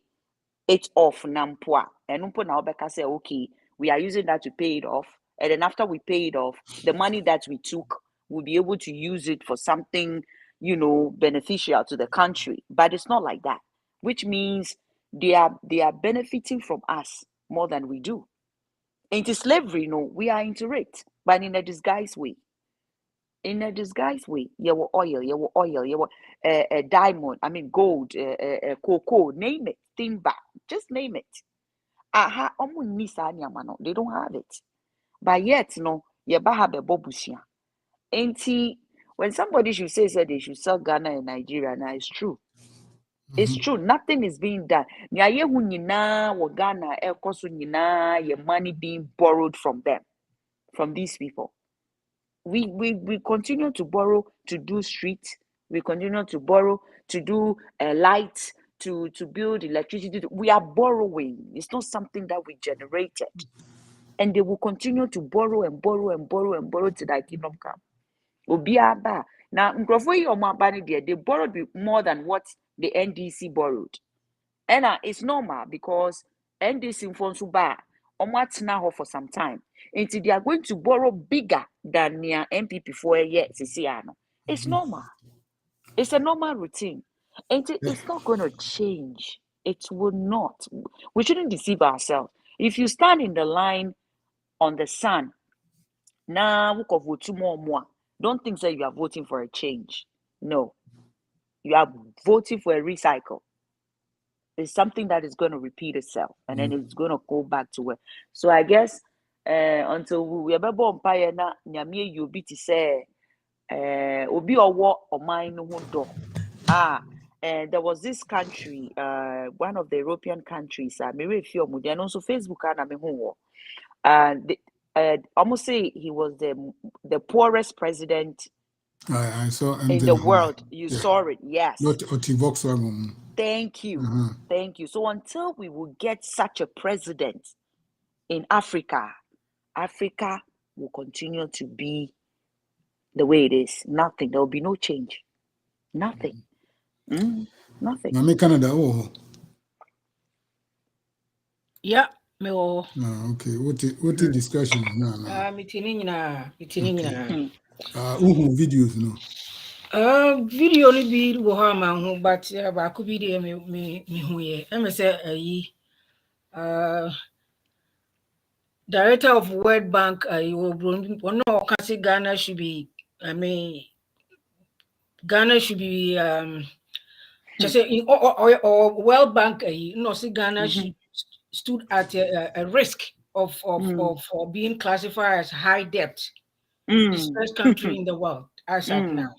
it off nampua and now say okay, we are using that to pay it off, and then after we pay it off, the money that we took, we'll be able to use it for something, beneficial to the country. But it's not like that, which means they are benefiting from us more than we do. Into slavery, we are into it, but in a disguised way. In a disguised way. You were oil, you were diamond, gold, cocoa, name it, timber, just name it. They don't have it. But yet, you have a bobusia. When somebody should say they should sell Ghana and Nigeria, now it's true. It's true. Nothing is being done. Ghana, your money being borrowed from them, from these people. We continue to borrow to do streets. We continue to borrow to do lights, to build electricity. We are borrowing. It's not something that we generated. And they will continue to borrow and borrow and borrow and borrow till that kingdom come. Obiaba. Now, they borrowed more than what the NDC borrowed. And it's normal because NDC phones buy now for some time until they are going to borrow bigger than near MPP for a year. It's normal. It's a normal routine. And it's not going to change. It will not. We shouldn't deceive ourselves. If you stand in the line on the sun, now vote more. Don't think that you are voting for a change. No. You are voting for a recycle. It's something that is going to repeat itself, and then it's going to go back to where. So I guess until we ever born pie na nyame you be to say obi owo oman no do. And there was this country, one of the European countries, maybe if you're and also Facebook and and almost say he was the poorest president I saw in the world. You saw it, yes. Not Thank you. Thank you. So until we will get such a president in Africa, Africa will continue to be the way it is. Nothing. There will be no change. Nothing. Nothing. Now, Canada, Yeah, me o. Okay. What the discussion now? Meeting na. Videos no. Video ni bi wo ha ma ho, but ba ko video me hu ye. E me say Director of World Bank one no Ghana should be Ghana should be just say or World Bank no see Ghana stood at a risk of being classified as high debt. This first country in the world as at now.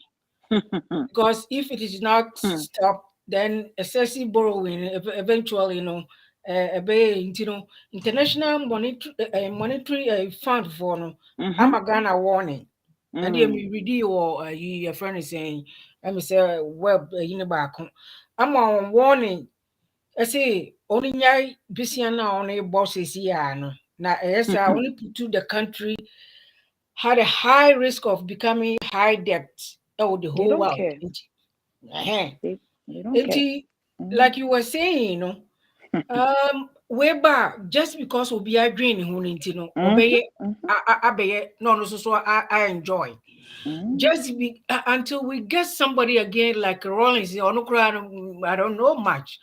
Because if it is not stopped, then excessive borrowing eventually, international monetary fund for I'm Ghana warning. And then we read or your friend is saying, I'm say web back. I'm on warning. I say only nyai bisiana only bosses here. Now yes, I only put to the country had a high risk of becoming high debt. Oh, the whole world. They don't care. Like you were saying, way back, just because we are green, I enjoy. Just until we get somebody again like Rollins or no, I don't know much.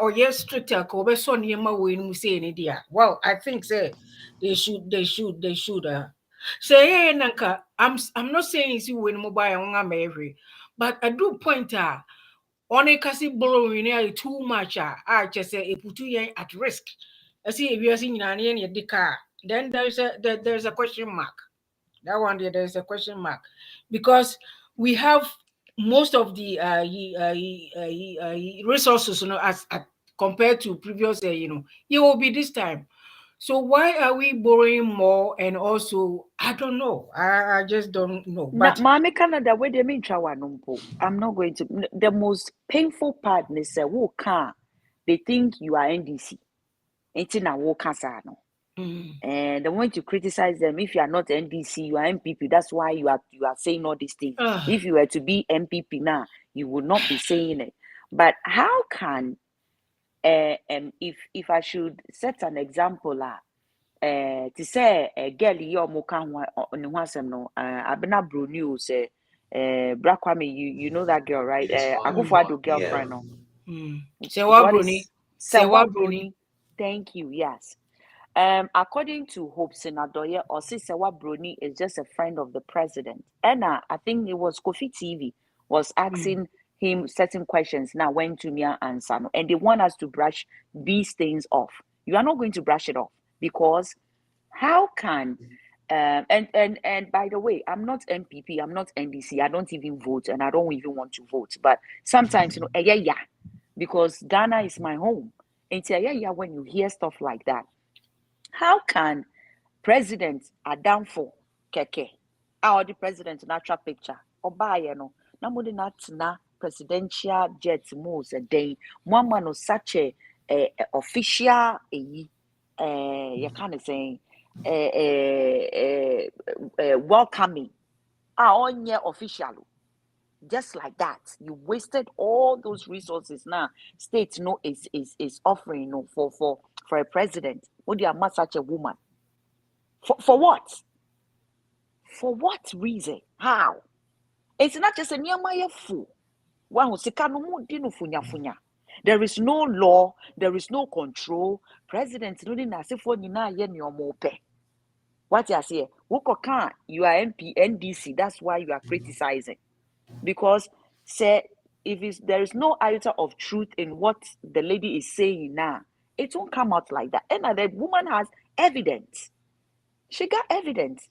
Or yes, stricter, well, I think they should. Say Nanka, I'm not saying it's you win mobile on every, but I do point out on a kasi borrowing too much. I just say it put you at risk. I see if you're seeing the car, then there's a question mark. That one there's a question mark because we have most of the resources, as compared to previous, it will be this time. So why are we borrowing more? And also, I don't know. I just don't know. Na But Mami Canada, where they mean Chawanumpo. I'm not going to. The most painful part is who can they think you are NDC. It's in a walk and they want to criticize them. If you are not NDC, you are MPP. That's why you are saying all these things. If you were to be MPP now, you would not be saying it. But how can if I should set an example to say a girl you no Abena Bruni say Brakwame, you know that girl, right? Akufo-Addo girlfriend no. Sewa What Bruni, is Sewa Sewa Bruni. Bruni? Thank you. Yes. According to Hope Senadoye, Sewa Bruni is just a friend of the president. And I think it was Kofi TV was asking him certain questions. Now went to me and answer, and they want us to brush these things off. You are not going to brush it off because how can and by the way, I'm not MPP, I'm not NDC, I don't even vote, and I don't even want to vote. But sometimes yeah, because Ghana is my home. And yeah, when you hear stuff like that, how can president adamfo keke or the president natural picture obaye no na mo de na presidential jet moves a day mama no such a official you kind of saying welcoming onye official just like that you wasted all those resources now state no is offering no for a president would you amass such a woman for what? For what reason? How? It's not just a nyamaya fool. There is no law, there is no control. President what you say? You are MP, NDC, that's why you are criticizing. Because say there is no iota of truth in what the lady is saying now, it won't come out like that. And the woman has evidence. She got evidence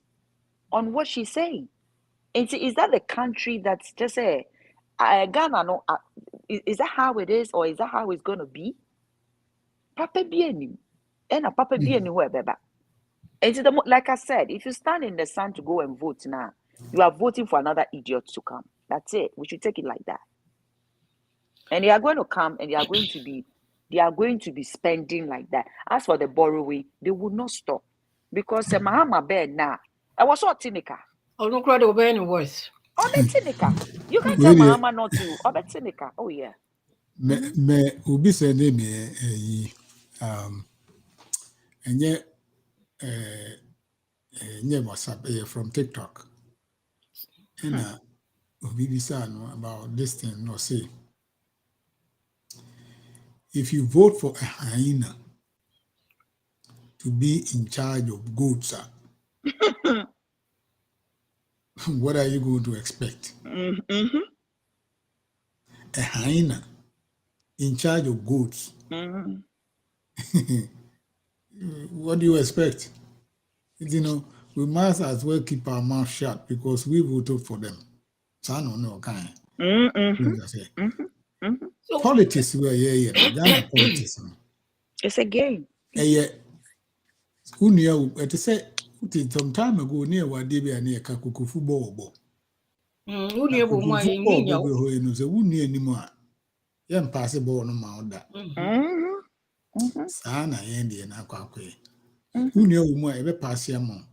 on what she's saying. And is that the country that's just a Ghana? No, is that how it is, or is that how it's gonna be? Papa Bieni, and a Papa Bieni whoever. And like I said, if you stand in the sun to go and vote now, you are voting for another idiot to come. That's it. We should take it like that. And they are going to come, and they are going to be spending like that. As for the borrowing, they will not stop because Mahama Ben now, I was so tinica. Oh, no, crowd will be any worse. Obetinica. You can tell Really, Mahama not to. Obetinica. Oh yeah. me obi said me and yet WhatsApp from TikTok. And obi bisa no about this thing no say if you vote for a hyena to be in charge of goats, what are you going to expect? Mm-hmm. A hyena in charge of goats. Mm-hmm. What do you expect? You know, we must as well keep our mouth shut because we voted for them. So I don't know kind. So, Politics were Ghana politics. It's a game. Who knew it say some time ago near what they be near Kakuku football. who knew about my Who knew anymore? Young passable no mount that. Mm-hmm. Mm-hmm. Sana Andy and Aquakwe. Mm-hmm. Who knew more ever pass your mom?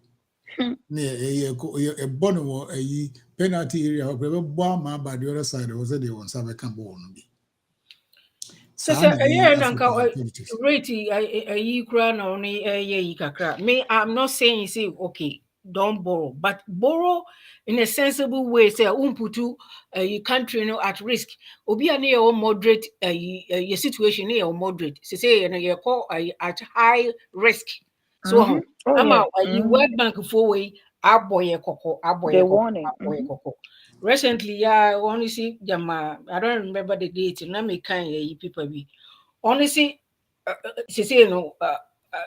Near a bonnet a penalty area, however, bomb by the other side was a day on Savaka born. so yeah, nanka rate a kura na only a kakra. Me, I'm not saying say okay, don't borrow, but borrow in a sensible way. Say umputu a country at risk. Obi ani or moderate a situation or moderate. Say you call at high risk. So Mm-hmm. Oh I'm yeah. out you World Bank for way. Aboye koko, They aboye koko, warning. aboye koko. Recently, yeah, honestly, I don't remember the date. Now me can people be honestly. Say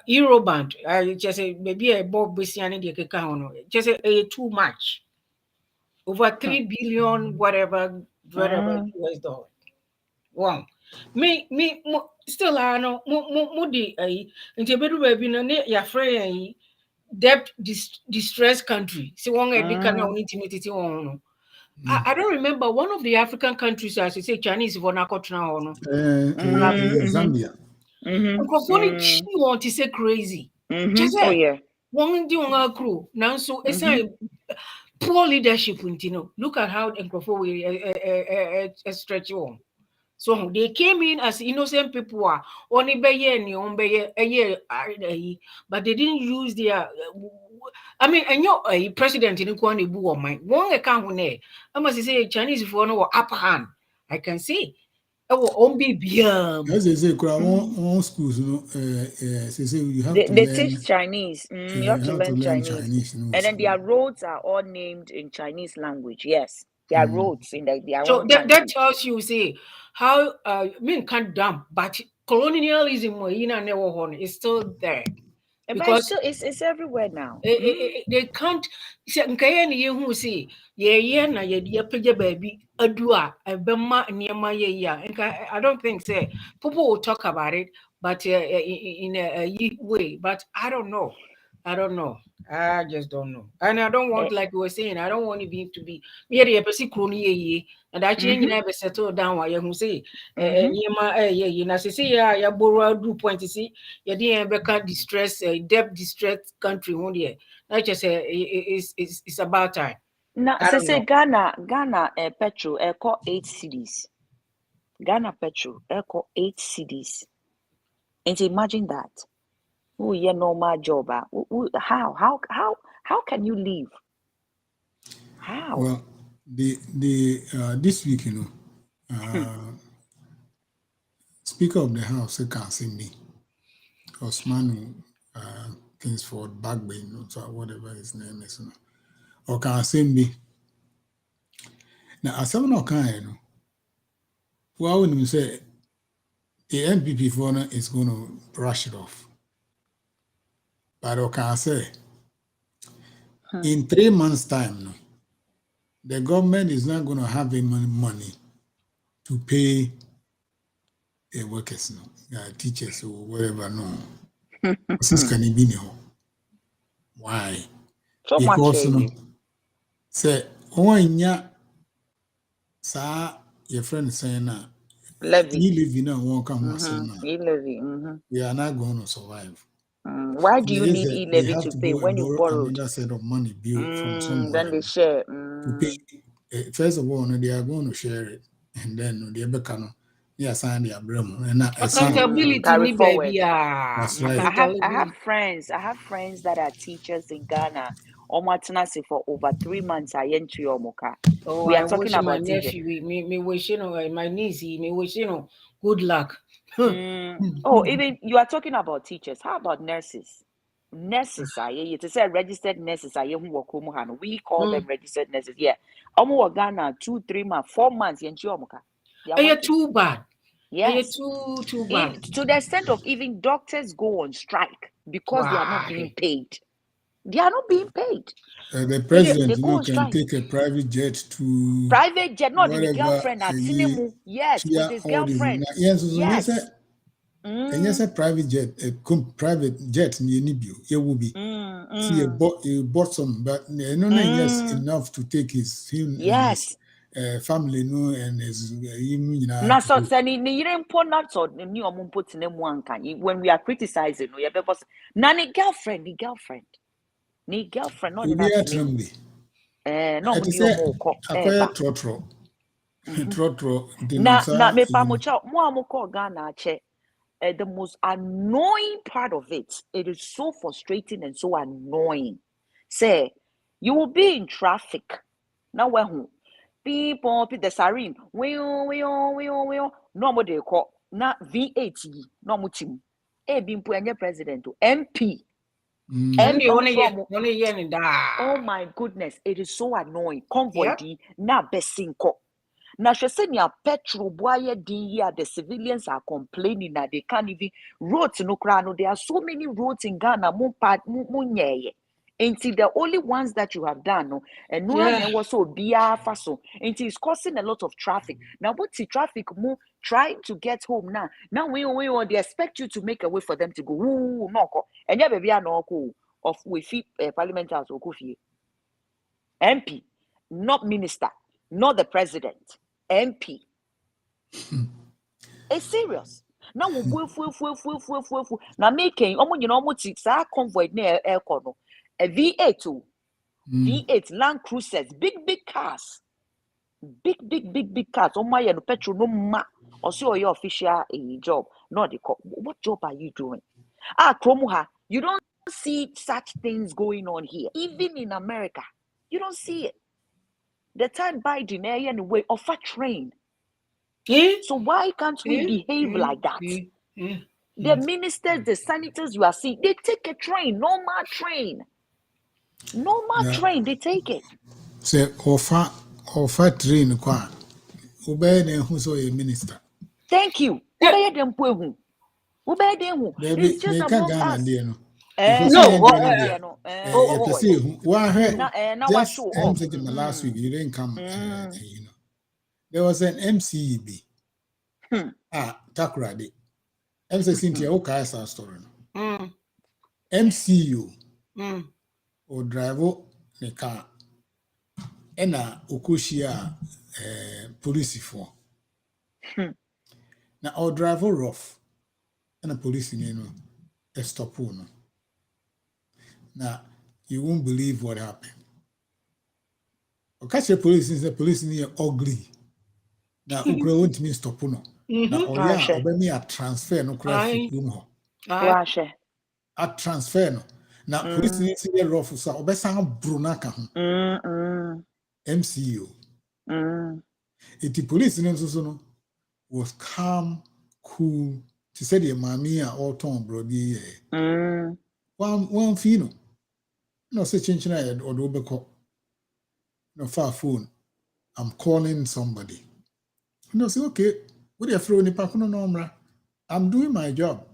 Euroband. I just say maybe a Bob Bissiani de Kekano. Just say too much. over 3 billion, whatever US dollar. Wow. Still, I know, Moody, into baby, no, your friend, debt distressed country. See, one I can now intimidate on. I don't remember one of the African countries, as you say, Chinese for narcotina. Zambia. She want to say crazy. Just Oh say, yeah. one do on crew. Now, so it's a poor leadership, you know. Look at how Nkrofo will stretch you on. So they came in as innocent people are only by a year, but they didn't use their. I mean, and your president in Kwani Boo mine. One account there. I must say Chinese for no upper hand. I can see. Oh, on be As they say, all schools, they say you have to They learn. teach Chinese. You have to You have to learn learn Chinese. Chinese in And then school. their roads are all named in Chinese language. Yes. Their roads in their So own that country. tells you, say, how men can't dump, but colonialism is still there But it's because still it's everywhere now. they can't say nkaya ni yehu say ye na ye page baby adua ebema niema ye ya. I don't think say people will talk about it, but in a way, but I don't know. I just don't know. And I don't want, Eh, like we were saying, I don't want it to be mere ye pesi kroni ye and I change mhm, never settle down while you say mhm. niema ye na say ya borrow do point see ye dey become distress debt distressed country one year. That just it's about time. Now, I don't say know. Ghana petrol call 8 cedis. Ghana petrol call 8 cedis. And so imagine that. Oh, yeah, normal job. How can you live? How? Well, this week, Speaker of the House can't see me. Osmanu Kingsford Bagbane, so whatever his name is, or can't see me. Now, as someone can, well, when you say the MPP for is going to brush it off, but I can say in 3 months' time, the government is not going to have any money to pay the workers, teachers or whatever. No, this can be no. Why? So much Because you. say onya sa your friend saying na Levy. you live in a one come na E-levy. we are not going to survive. Why do you need They e-levy have to to pay go and when you borrow borrowed? another set of money built from Then somewhere they share. to pay. First of all, they are going to share it, and then they assign their brem and Accountability Carry ni baby. forward. that's right. I have Accountability. friends that are teachers in Ghana. Omatenase for over 3 months. I entry omoka. Oh, We are I talking wish my about teachers. nephew, me wish my niece, me wish good luck. Oh, even you are talking about teachers. How about nurses? Nurses are to say registered nurses are we call them registered nurses. Yeah. Omo Ghana 2, 3 months, 4 months. They are Are you working. too bad? Are you Yes. too bad? To the extent of even doctors go on strike because they are not being Why? paid. They are not being paid. The They president, go on can strike. take a private jet to Private jet, not the whatever girlfriend at ye Tinemu. Yes, with his all this. girlfriend. Yes, so Yes. and yes, a private jet, private jet near Nibio, it will be. See, he bought some, but no, yes, enough to take him and his Yes. family, and his Na to so go. say ni yire mpo na so ni omo mpo Tinemu anka. When we are criticizing, no, you be na ni girlfriend, no ni Obi na at Tinemu. Rambi. No I mo to ni say, omo ko acquire eba. trotro, trotro, Na denouncer, me pa mo cha mo amoko Ghana ache. The most annoying part of it is so frustrating and so annoying. Say, you will be in traffic. Now we're home. People, the siren. No more they call. Na V8. No more team. Bimpo enye president. MP. And you MP. only yen in Oh that. my goodness. It is so annoying. Convoy Yep. di. Na besinko. Na hwese petrol boye din the civilians are complaining that they can't even roads no kra no there are so many roads in Ghana mo nyeye Ain't the only ones that you have done, no, and no one Yeah. was so BR faso. Ain't it's causing a lot of traffic. Now, what's the traffic move? Try to get home now. Now we want they expect you to make a way for them to go. Ooh, no, and yeah, baby, I know of we feed Parliament House or Kofi. MP, not minister, not the president. MP. It's serious. Now we fu. Now making almost convoy near air corner. A V8 too. V8 Land Cruisers, big cars. Big cars. Oh my no petrol no ma. Or see your official job. No, what job are you doing? Kromuha, you don't see such things going on here. Even in America, you don't see it. The time Biden anyway of a train. So why can't we behave like that? The ministers, the senators you are seeing, they take a train, normal train. They take it. Say offer train kwa. Obey them who's a minister. Thank you. It's just among us. No. Just last week you didn't come. You know, there was an MCEB. Takrade. MC Cynthia Okasa story. MCU or driver the car. Ena Okushia police for. Now our driver rough and a police in a stop on. Now you won't believe what happened. Okay, police is the police near ugly. Now Ukra won't mean stop on. Now oh yeah, obey me a transfer no crash a transfer no. Now police is the rough so obey sang brunaka MCU. The police in no was calm, cool. She said the mamia all torn brody. One fino. No say change or do beko. No far phone. I'm calling somebody. No say okay. What are you throwing the pack on number? I'm doing my job.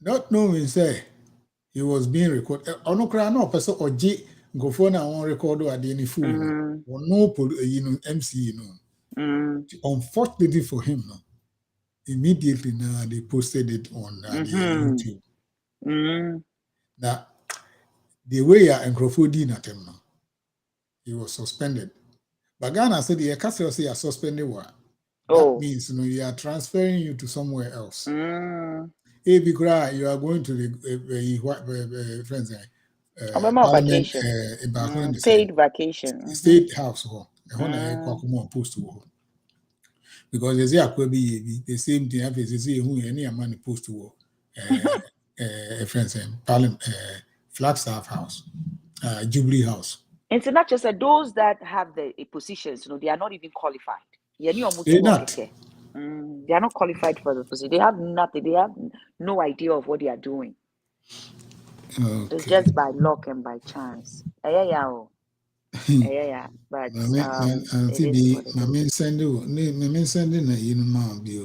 Not knowing say he was being recorded. No cry no person or G go phone and on record or any phone or no MC Unfortunately for him, immediately now they posted it on YouTube. Now the way and Crawford at him now, he was suspended. But Ghana said the castle say you are suspended. That means you are transferring you to somewhere else. If you are going to the friends vacation. Paid vacation. State house post to because they say the same thing happens. They say who any man post to friends Flagstaff House, Jubilee House. And so not just those that have the positions, they are not even qualified. They're not. They are not qualified for the position. They have nothing. They have no idea of what they are doing. Okay. It's just by luck and by chance. But my sending a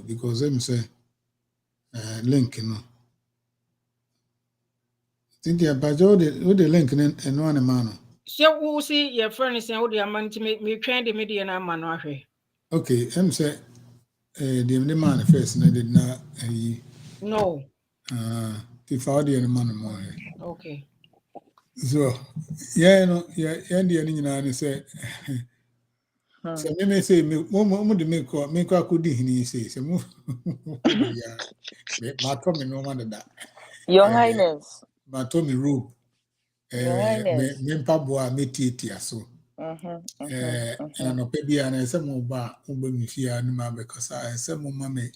because them say link, think about the link and one man. So we'll see your friend is saying, oh, dear man, to make me train the media and I'm okay, say the man first, and I did not. No. If I did man more. Okay. So, and say, so me say, me make a good he says, my Tommy no matter that. Your Highness. My Tommy Rube. Mempaboa metitia so and opebia na ese mo ba ugbemifia no ma because ese mo mame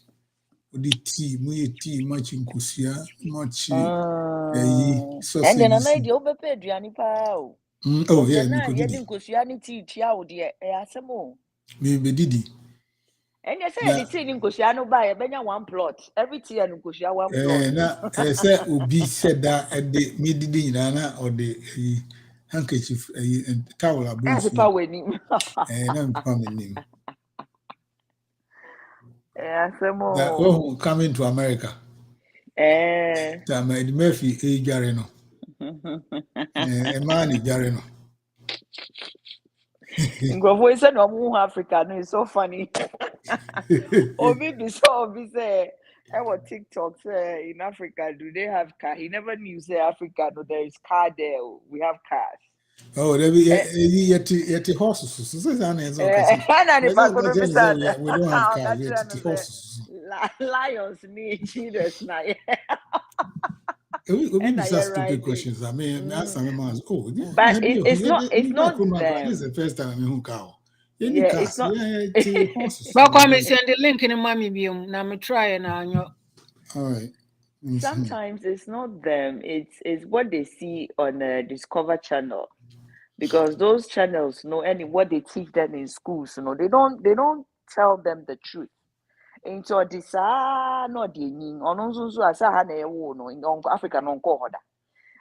odi tea mu ye tea much nkusia much so and then na dey obepe aduani pa o oh yeah na ye di nkusia ni tea tia o de asemo me be didi and you say the tea ni nkusia no ba ye benya one plot every tea and nkusia one plot na say obi said that de me didi na or the handkerchief towel abuse na pa weni na pa menim asemo that coming to America Tama Eddie Murphy jare no. Man jare no. Nkrofo say no mu Africa no is so funny. Obi be say what TikTok say in Africa do they have car? He never knew say Africa no there is car there. We have cars. Oh, there be yet horses. So say na ezo kasi. And if I could be said, We don't have cars. We yet horses. Lions need cheaters now. We And be I such hear stupid right. questions. I mean, ask some man. Oh, But it's not this is them. the first time I'm in cow. Yeah, it's not. Horses. But come and send the link in the mommy biom. Now me try now. All right. Sometimes it's not them. It's what they see on the Discover Channel, because those channels know any what they teach them in schools. You know, they don't tell them the truth. Into this not the ning on so as I had a no in Africa non cohoda.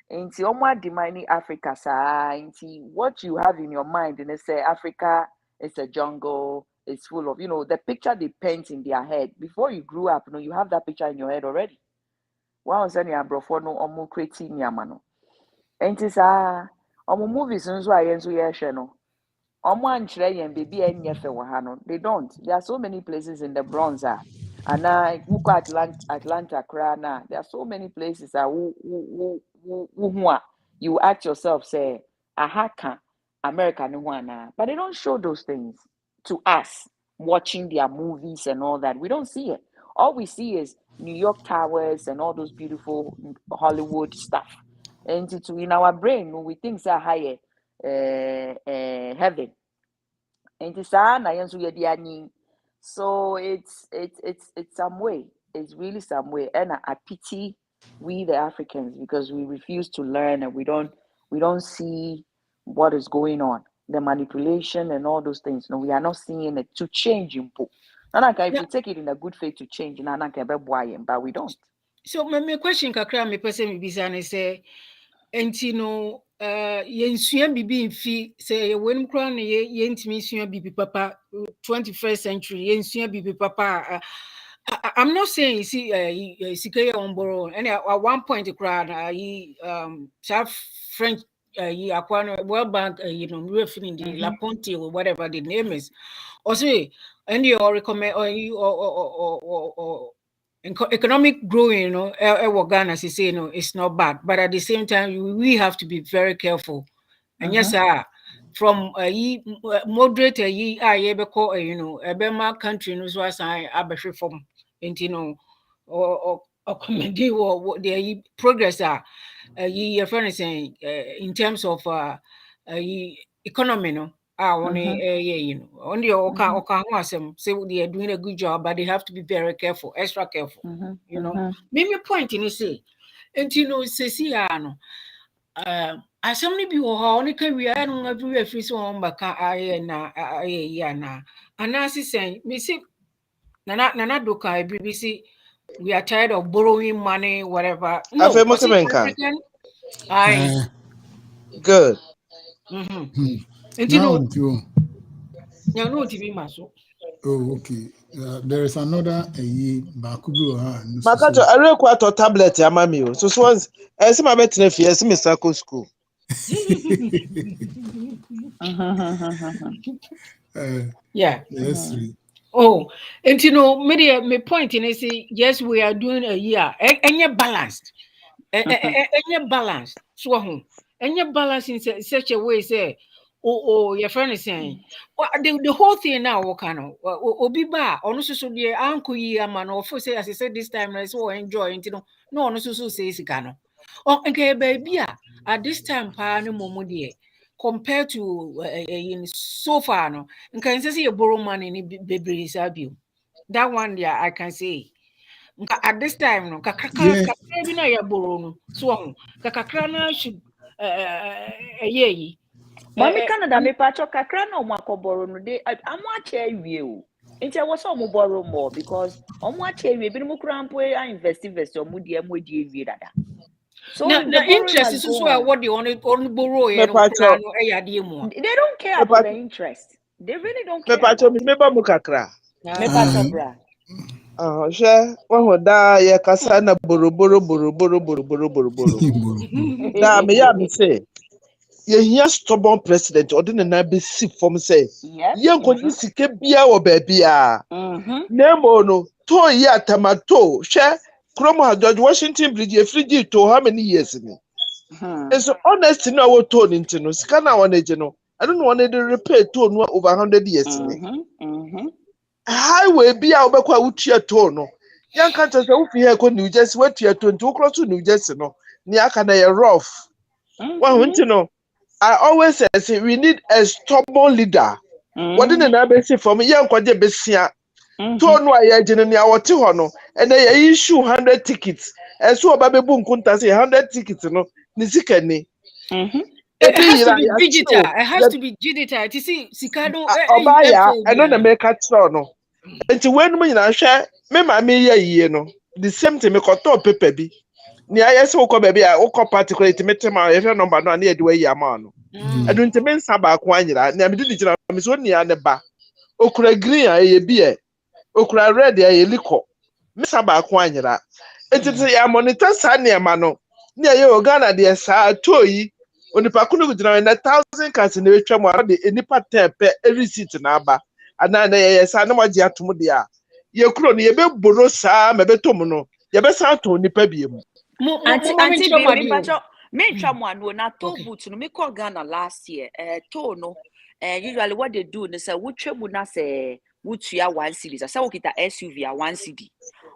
Into omwa demanding Africa sa into what you have in your mind and they say Africa is a jungle, it's full of the picture they paint in their head. Before you grew up, you have that picture in your head already. Wow, send your brofo no omu creating yamano. And it's movies nso a yenso yehwe no. Omo ankyerɛ yɛn baby enye fe wɔ ha no. They don't. There are so many places in the Bronx and wukɔ Atlanta kra na. There are so many places you ask yourself say aha ka America no ho ana. But they don't show those things to us watching their movies and all that. We don't see it. All we see is New York Towers and all those beautiful Hollywood stuff. And in our brain, we think say higher heaven. And so it's some way. It's really some way. And I pity we the Africans because we refuse to learn and we don't see what is going on. The manipulation and all those things. No, we are not seeing it to change impo. If we take it in a good faith to change, but we don't. So my question kakra me person me bisa ne say enti no yensua bibi mfi say when kra no yentimi sua bibi papa 21st century yensua bibi papa I'm not saying see sikaya on borrow and at one point kra he South French Aquano World Bank we were feeling the La Ponte or whatever the name is also and you recommend or economic growing, Ghana, say, it's not bad, but at the same time, we have to be very careful. And yes, from moderate a country, no, so as I from, and or comedy or the progress your friend saying in terms of economy, no. On the Oka say they are doing a good job, but they have to be very careful, extra careful. Maybe point in say, and say, as somebody be only can we are no every free so on back na and as he saying, me say, Nana Doka, BBC, we are tired of borrowing money, whatever. No, good. And no TV maso. Oh, okay. There is another Bakubu. Makato, I real quite a tablet, Yamami. So once I see my better if you see me circle school. Yeah. Yes. Oh, and my point in is yes, we are doing a year and you're balanced. And you're balanced. So and you're balanced in such a way, say, your friend is saying, well, the whole thing now, Wakano, Obiba, on so dear uncle man, or for say, as I said this time, I so enjoy, no, on so says Gano. Oh, okay, baby, at this time, Pano Momodie. Compared to in so far, no, and can say you borrow money in baby you. That one, yeah, I can say. At this time, no, kakakra na ya borrow no. So, kakakra na should Mami Canada me pacho kakra na omo akoboro no de amo ache awie o. Nti e wo so omo borrow more because omo ache awie bi no kura mpo invest omo de awie dada. So the interest is also what they only borrow and they don't care about the interest. They really don't care. Me pacho me bra. Me pacho bra. Share one da ya kasa na boroboro. Da me ya me say ye here stubborn president or den na be si form say Yep. ye nkonyi sike bia wo ba bia. Mm-hmm. Nemo no to ye atamato share Chrome George Washington Bridge e free to how many years ni? And so honestly no wo to into no sika na one age no. I don't want to repair to no over 100 years ni. Highway be out bakwa utia to no. Young countries who fear go New Jersey, what you are 20 close to New Jersey no. Near can a rough. Well, you know, I always say we need a stubborn leader. What didn't I say for me? Young Kwaja Bessia. To no I generally our Tihono, and they issue 100 tickets. And so Baby Boom Kunta say 100 tickets, no. Nizikani. It has to be digital. It has to be digital. You see, Sikado. Obaya, I don't make a no. And to when I share, me ye no. The same thing me koto pepe bi. Ni ayese wokọ baby a wokọ particularly mete ma efe number no na e de wa yi ama no. Adu nteme nsa ba ko anyira na me di gina me so nia ne ba. Okura green a ye bi e. Okura red a ye liko. Me nsa ba ko anyira. Etiti ya monitor sa ne ma no. Ni aye Uganda de sa toyi. Onipa kunu gina na 1000 cars na etwa mu a de enipa 10 pe receipt na aba. Ana na ye sa na mo je atom de a. Ye kuro no ye be boro sa me betom no. Ye be sa to nipa biem. Auntie, me tramwano na toe boot no me call Ghana last year. Toe no. Usually what they do is say we trebu na say wutua 1 cedi. Say we kita SUV a 1 cedi.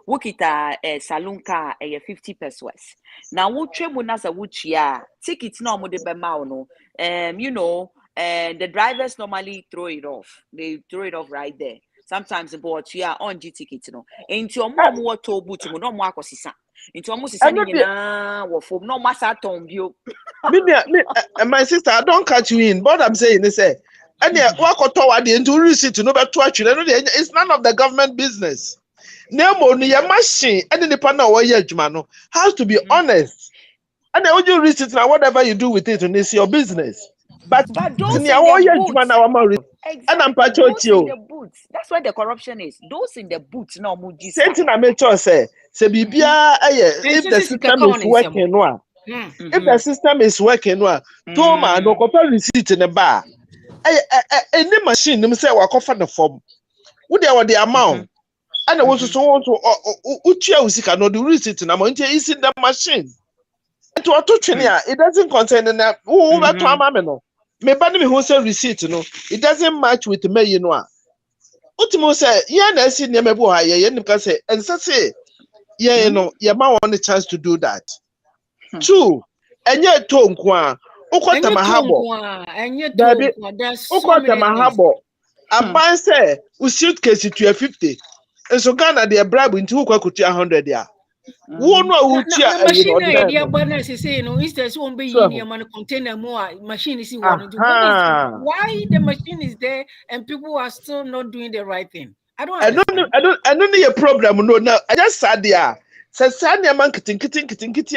We kita saloon car 50 pesos. Now we trebu na say wutua ticket no mo de be ma no. You know, the drivers normally throw it off. They throw it off right there. Sometimes the board you on G ticket no. Into your mom toe boot no mo akosisa. Into almost no massa tombio. My sister, I don't catch you in. But I'm saying is say, and walk toward the into receipt to know about it's none of the government business. Nemo your machine and the partner or jumano has to be honest. And then you receipt now whatever you do with it and it's your business. But those in the boots, exactly, those in the boots. That's where the corruption is. Those in the boots no muji. Same I make sure say bibia if the system is working no. If the system is working no, Toma no compare receipt in the bar. Any machine them say wa cover the form. Wo dey the amount. And I was so want to utia usika no the receipt na mo ntia is in the machine. To auto it doesn't contain na who to amame no. Me ba me who say receipt no. It doesn't match with me you know. Ultimo say yeah na see na me bo ha ye nim ka say and say yeah you know your man want the chance to do that. Two, enye to nkwa ukota mahabo dabi ukota mahabo aban say u suitcase to 50 so Ghana dey bribe into ukwa kutu 100 ya wo no utia machine na dey abana say no instead so on be yin man container more machine is one. Why the machine is there and people are still not doing the right thing? I don't know your problem no now I just sad there. Sasa ne man kitin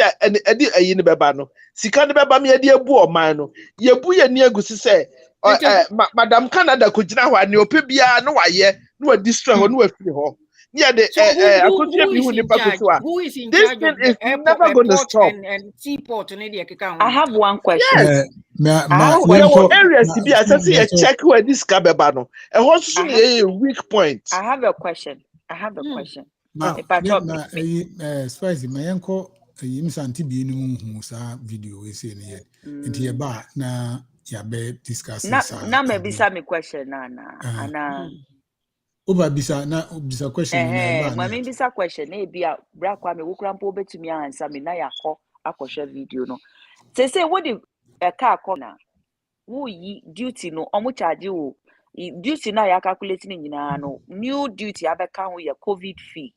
a edi ayi ne beba no sika ne beba me edi ebu o man no ye bu ye ni agusi se madam Canada ko gina ho ne ope bia no waye no wa destroy ho no wa firi ho ne de akotua bi hu ne pakoto a this thing is never going to stop and seaport ne de keka. I have one question. Yes. Areas to be assessed check where this ka beba no e ho so ne weak point. I have a question. Spicy my uncle Santi be no sa video we say ne nti ye ba na ya be discuss na me bisa me question na Oba bisa question na ma me bisa question na bia bra kwa me wokura mpo betumi ansa me na yakọ akọhwe video no say what the car corner wo yi duty no omo charge wo duty na ya calculate ni nyina no new duty abeka ho ye covid fee.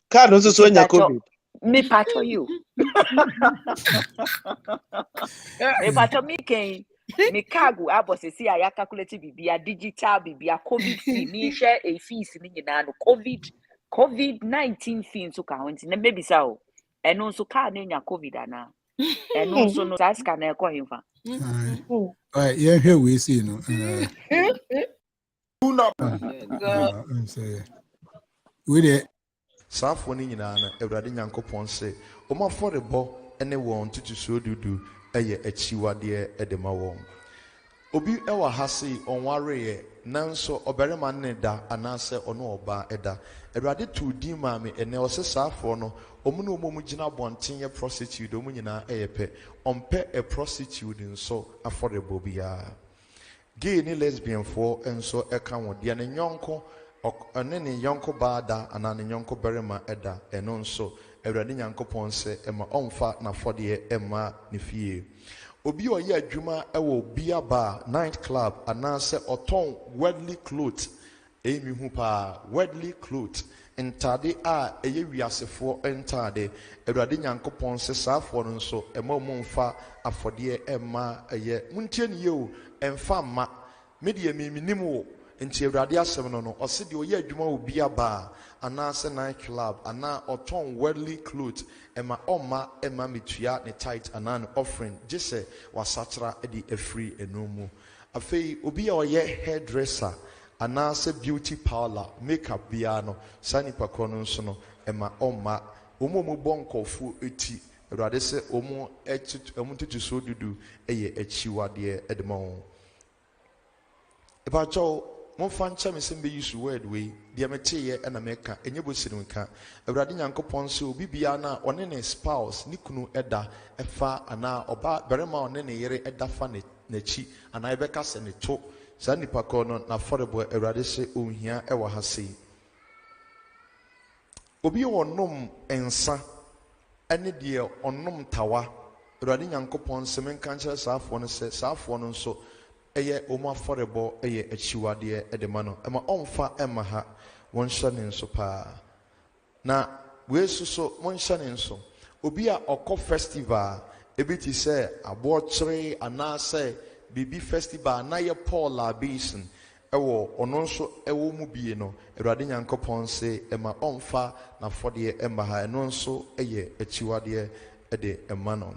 Car no so nya COVID. Me patcho you. Me patcho me ken. Me cargo abose see ya calculate bibia digital bibia covid fee me share a fees ni nyina no COVID-19 fee so ka wonti na maybe sa o. Eno so car na nya covid ana. Eno so no task na e ko himfa. Yeah, here we see no. Do not. Say we there. Saafoɔ no nyinaa no awurade nyankopɔn sɛ ɔma afɔrebɔ ne wɔn ntotosoɔ dudu yɛ akyiwadeɛ de ma wɔn. Obi wɔ ha sei ɔnwareeɛ nanso ɔbarima ne da anaasɛ ɔno ɔbaa da. Awurade too din maa me ɛnɛ ɔsɛ saafoɔ no ɔmo ne ɔmo gyina abɔnten yɛ prostitute ɔmo nyinaa yɛ pɛ. Ɔmpɛ a prostitute nso afɔrebɔ biara. Gay ne lesbianfoɔ nso ka ho deɛ ne nyɔnko ɔne ne yɔnko baa da anaa ne yɔnko barima da ɛno nso awurade nyankopɔn sɛ ɛma ɔmfa n'afɔdeɛ ɛma ne fie. Obi a ɔyɛ adwuma wɔ beer bar, night club anaasɛ ɔtɔn worldly clothes ɛyɛ mi hu paa worldly clothes ntade a ɛyɛ wiasefoɔ ntade awurade nyankopɔn sɛ saafoɔ no nso ɛma ɔmo mfa afɔdeɛ ɛma ɛyɛ muntie ne yie o ɛmfa mma media minim wo nti awurade asɛm no ɔse deɛ ɔyɛ adwuma wɔ beer bar anaasɛ night club anaa ɔtɔn worldly clothes ɛma ɔmma ɛma metua ne tithe anaa ne offering gye sɛ wasakyera de afiri ɛno mu. Afei obi a ɔyɛ hairdresser anaasɛ beauty parlor makeup biara no saa nipa korɔ no nso no ɛma ɔmma ɔmo ɔmo bɔ nkɔfoɔ eti awurade sɛ ɔmo ntotosoɔ dudu ɛyɛ akyiwadeɛ de ma wɔn. Ebakyɛw momfa nkyɛ me sɛ mbɛyi so word wei deɛ meteeɛ ɛna meka ɛnyɛ bosiri nka awurade nyankopɔn sɛ obi biara no a ɔne ne spouse ne kunu ɛda ɛfa anaa ɔba barima ɔne ne yere ɛda fa n'akyi anaa ɛbɛka sɛ ne to saa nipa korɔ no n'afɔrebɔ awurade sɛ ɔnhia ɛwɔ ha sei. Obi ɔnom nsa ɛne deɛ ɔnom tawa awurade nyankopɔn sɛ menka nkyerɛ saafoɔ no sɛ saafoɔ no nso ɛyɛ ɔmo afɔrebɔ ɛyɛ akyiwadeɛ de ma no ɛma ɔmfa ɛma ha wɔnhyɛ ne nso paa na wei so monhyɛ ne nso. Obi a ɔkɔ festival ebi te sɛ aboɔkyere anaasɛ bibi festival na yɛ Paul a basin ɛwɔ ɔno nso ɛwɔ mu bie no awurade nyankopɔn sɛ ɛma ɔmfa n'afɔdeɛ ɛma ha ɛno nso ɛyɛ akyiwadeɛ de ɛma no.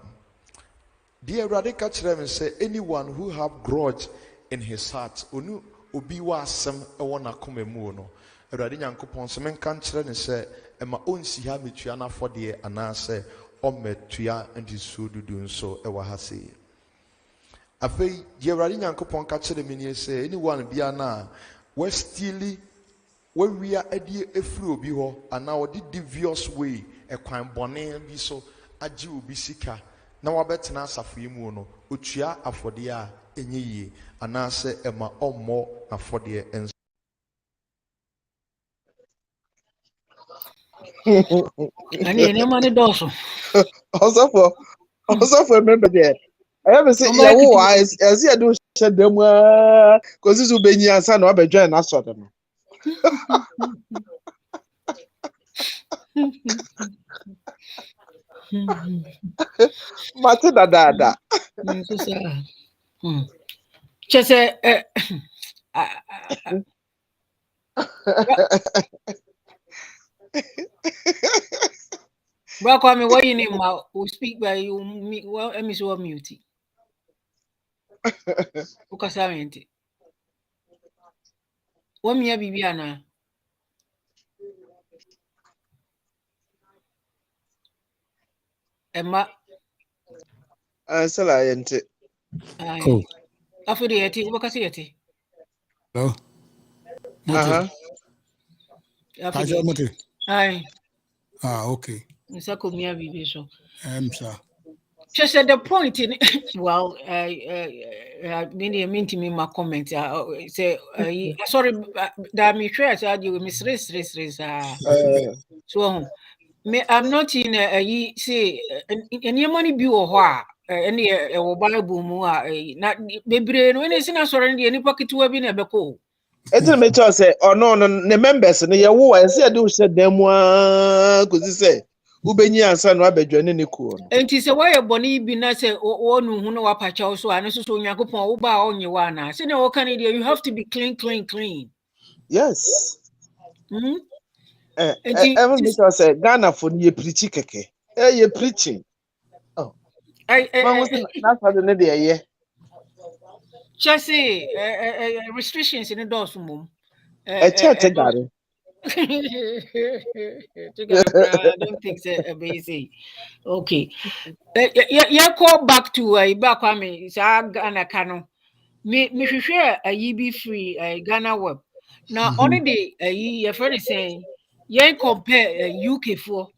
Dear Radika Chirem say anyone who have grudge in his heart, onu obi wa asem ewo na kome mu no. Awurade Nyankopɔn se menka nkyerɛ ne sɛ ɛma onsi ha metua na afɔdeɛ anaasɛ ɔmɛtua nti so dudu nso ɛwɔ ha sei. Afei deɛ Awurade Nyankopɔn ka kyerɛ me nie sɛ anyone bia na wastili wawia adie efiri obi hɔ ana ɔde devious way ɛkwan bɔne bi so agye obi sika na wabɛtena asafo yi mu no otua afɔdeɛ a enye yie anaasɛ ɛma ɔmmɔ afɔdeɛ nso. Ani ene mane dɔɔso. Ɔsɔfo remember there. I ever say ya wo as you do hyɛ dɛm a kosi so benyi ansa na wabɛdwan na asɔre no. Mate dada. Kyese Bro, call me what you name who speak by you me well I miss what mute. Ukasamenti. What me bibiana? Emma Sala yente. Oh. After the yeti, wakasi yeti. Hello. Kaja mote. Aye. Okay. Nsako mia bibi so. Sir. Just at the point in well, I mean to me my comment. Say sorry that me sure I you miss race. So me I'm not in a say any money be or any Bible mu na bebre no any sin sorry any pocket to be na beko. Eti me tell say no ne members no ye wo I say do hyɛ dɛm a kosi sɛ ubenyi ansa no abadwane ne kuo no. Enti se why boni bi na se wonu hu no wapacha so ane so Onyankopɔn wo ba onye wa na se na wo kan dey you have to be clean. Yes. Enti even me tell say Ghana for ye preach keke. Ye preaching. Oh. Man was na fa de ne dey ye. Chese restrictions in the doors mum. Check Gary. I don't think so. Basic. Okay. Yeah, call back to back on me. Ghana Kano. Me hwehwe be free Ghana web. Now only the your friend is saying yeah compare UK for.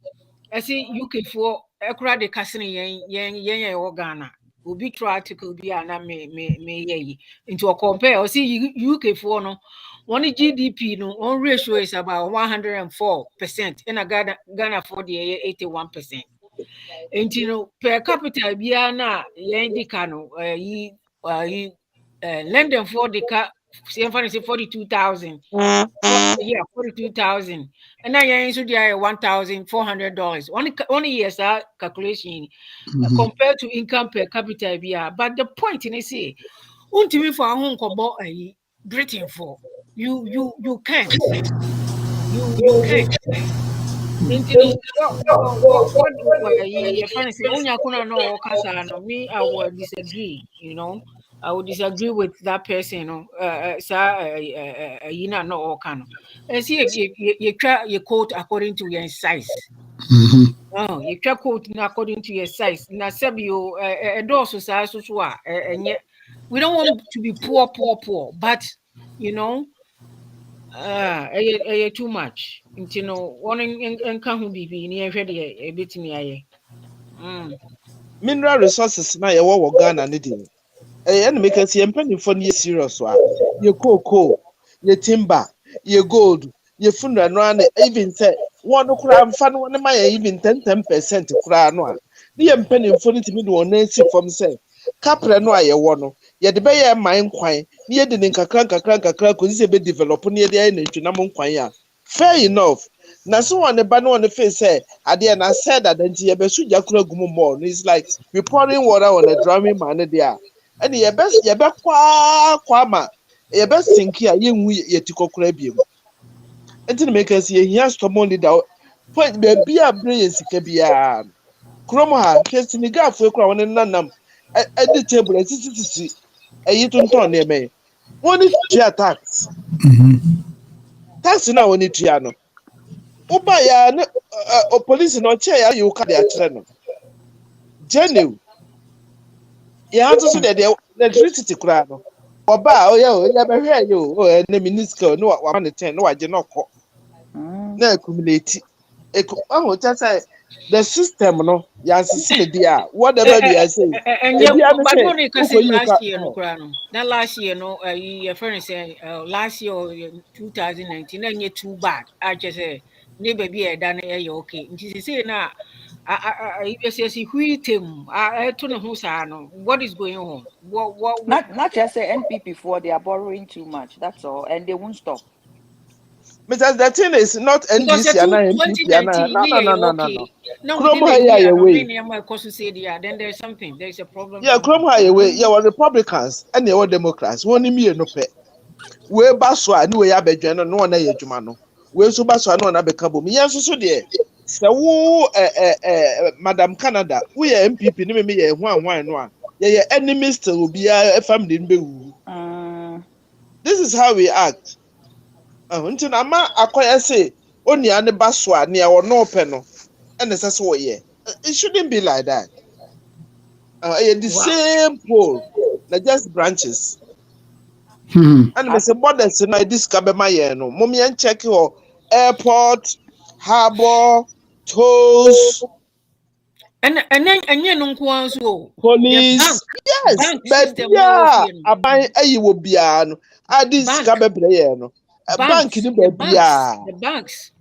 I see UK for ekura de kasene yen Ghana. Obi try article bi na me ye into a compare or see UK for no one GDP no on ratio is about 104% in a Ghana for the 81%. And per capita bia na yen di no London for the car say 42,000. Yeah, 42,000. And now you're into the $1,400. Only years calculation compared to income per capita. But the point in say, until for a home kobo Britain for you can't. You can't. What your friend say? Only akuna no kasa no. Me, I would disagree. I would disagree with that person. You know, no all kind. And see, you try your coat according to your size. Oh, you try coat according to your size. Now, you a door society so and yet we don't want to be poor, but you know. Too much. One in can who be near ready a bit me. Mineral resources na ye Ghana ne di. And make us ye mpanyimfo no ye serious ye cocoa, ye timber, ye gold, ye funeral no and even say one kura mfa no ne ma even 10% kura no a. Ne ye mpanyimfo no timi de won nansi fam say kapre no aye wo no ye de be ye man kwan ne ye de nkakra ko se be develop ne ye de na twinam kwan a fair enough. Na so one ba no one face say ade na said that nti ye be su jakura gumu more. It's like we pouring water on a drumming man there. And your best kwama your best think here ye tikokura biem enti make us ye has to money da point be bia brain sika bia krom ha hwesi ni gafo ekura won nanam e di table titi eyi tonton na eme woni tua tax na woni tua no uba ya ne o police no che ya you ka dia kire no genuine ya hanso so de electricity kura no oba oya be hwe yo o na minister no wa man 10 no wa je no ko na accumulate ahu cha say the system no ya sisi ne dia whatever we are saying And e yeah, bia me but say what they can uko say you last ka year, no, Krano. That last year, no, your friend say last year, 2019, and you're too bad. I just say, maybe be a done, okay. And she say, now, I just say, who eat him? I don't know who's what is going on? What? Not just say NPP for they are borrowing too much. That's all, and they won't stop. Mr. The thing is not Because the NDC and MPP and 2019, no okay. Now Chrome within a high year, no, away. many of my courses say, yeah, then there's something, there's a problem Yeah, somewhere. Chrome high away. Yeah, were Republicans and they were Democrats. One me no pay. We baswa ni we abedwe no no na ye adwuma no. We so baswa no na beka bom. Yen so de se wo Madam Canada, we MPP ni me ye hwan no a. Ye enemies to obi a family nbe wu. This is how we act. Until na ma akoya say oni ane baswa ni e wo no pe no. And it's so yeah. It shouldn't be like that. The Wow. same pole, like just branches. And I say, borders na this kabema ye no. Mommy and check your airport, harbor, tolls, And you know, the police. Yes, bank but system now yeah, here. aban ayi wo bia no. This Bank, kabebre ye no. Bank banks, ni be bia. the banks,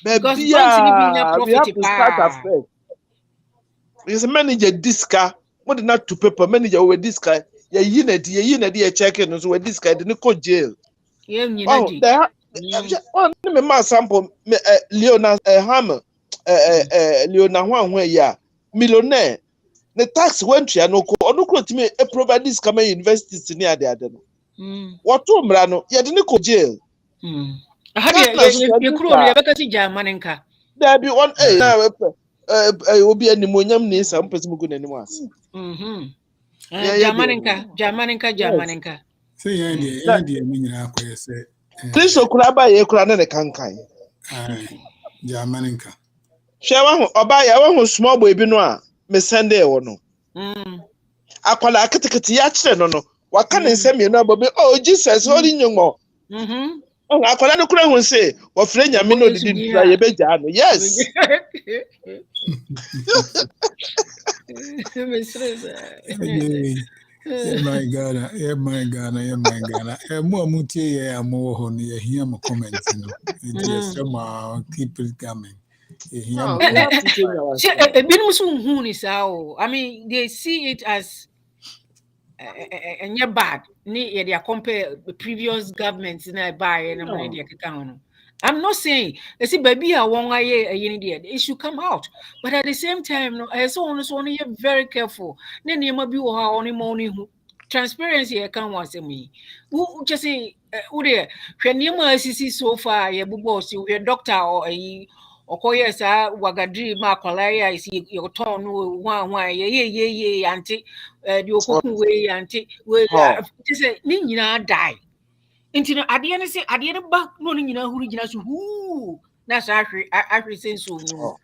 Be because banks need be we profit have to start pa. afresh. Because manager diska, more than not to paper manager with diska. Ye ye check in so with diska the ko jail. Yeah, you know Oh, di. they have one me ma sample me Leona Hammer Leona Hwan ya millionaire. The tax went to no ko onu ko timi e provide diska me universities ni ade no. What to mra no ye de ne ko jail. I had Ghana so your crew no diska. you better see Germanenka. There be one na obi animonyam ni sam person go nanim as. Yeah, yeah, there. Yes. Germanenka. Say, That Andy, mean, I say. Kristo kura ba ye kura na ne kankan. Jamaninka. Hwe wa ho oba ya wa ho small boy bi no a me send e wo no. Akwala akitikiti ya kire no no. Waka ne nsem ye no abobe oh Jesus holy nyumo. Oh akwala no kura hu se wo fre nyame no didi dura ye beja no. Yes. Yeah, my God, yeah, my God, yeah, my God. More mutie, yeah, more honey, yeah, hear my comments, you know. Yes, somehow keep it coming. Oh, you have to change our I mean, they see it as and you're bad. They compare the previous governments in a buy and money account. I'm not saying they see baby I want it should come out, but at the same time, no, I so only very careful. Then you might be only money transparency. I can't want to me. Who just say, who there? When you see so far, you boss, you a doctor or a okoye saa wagadiri ma akwala ya isi yoton no wan ye anti the okokun we anti we just say ni nyina die nti no ade ne se ade ne ba no ni nyina huru nyina so hu na sa ahwe sense onyu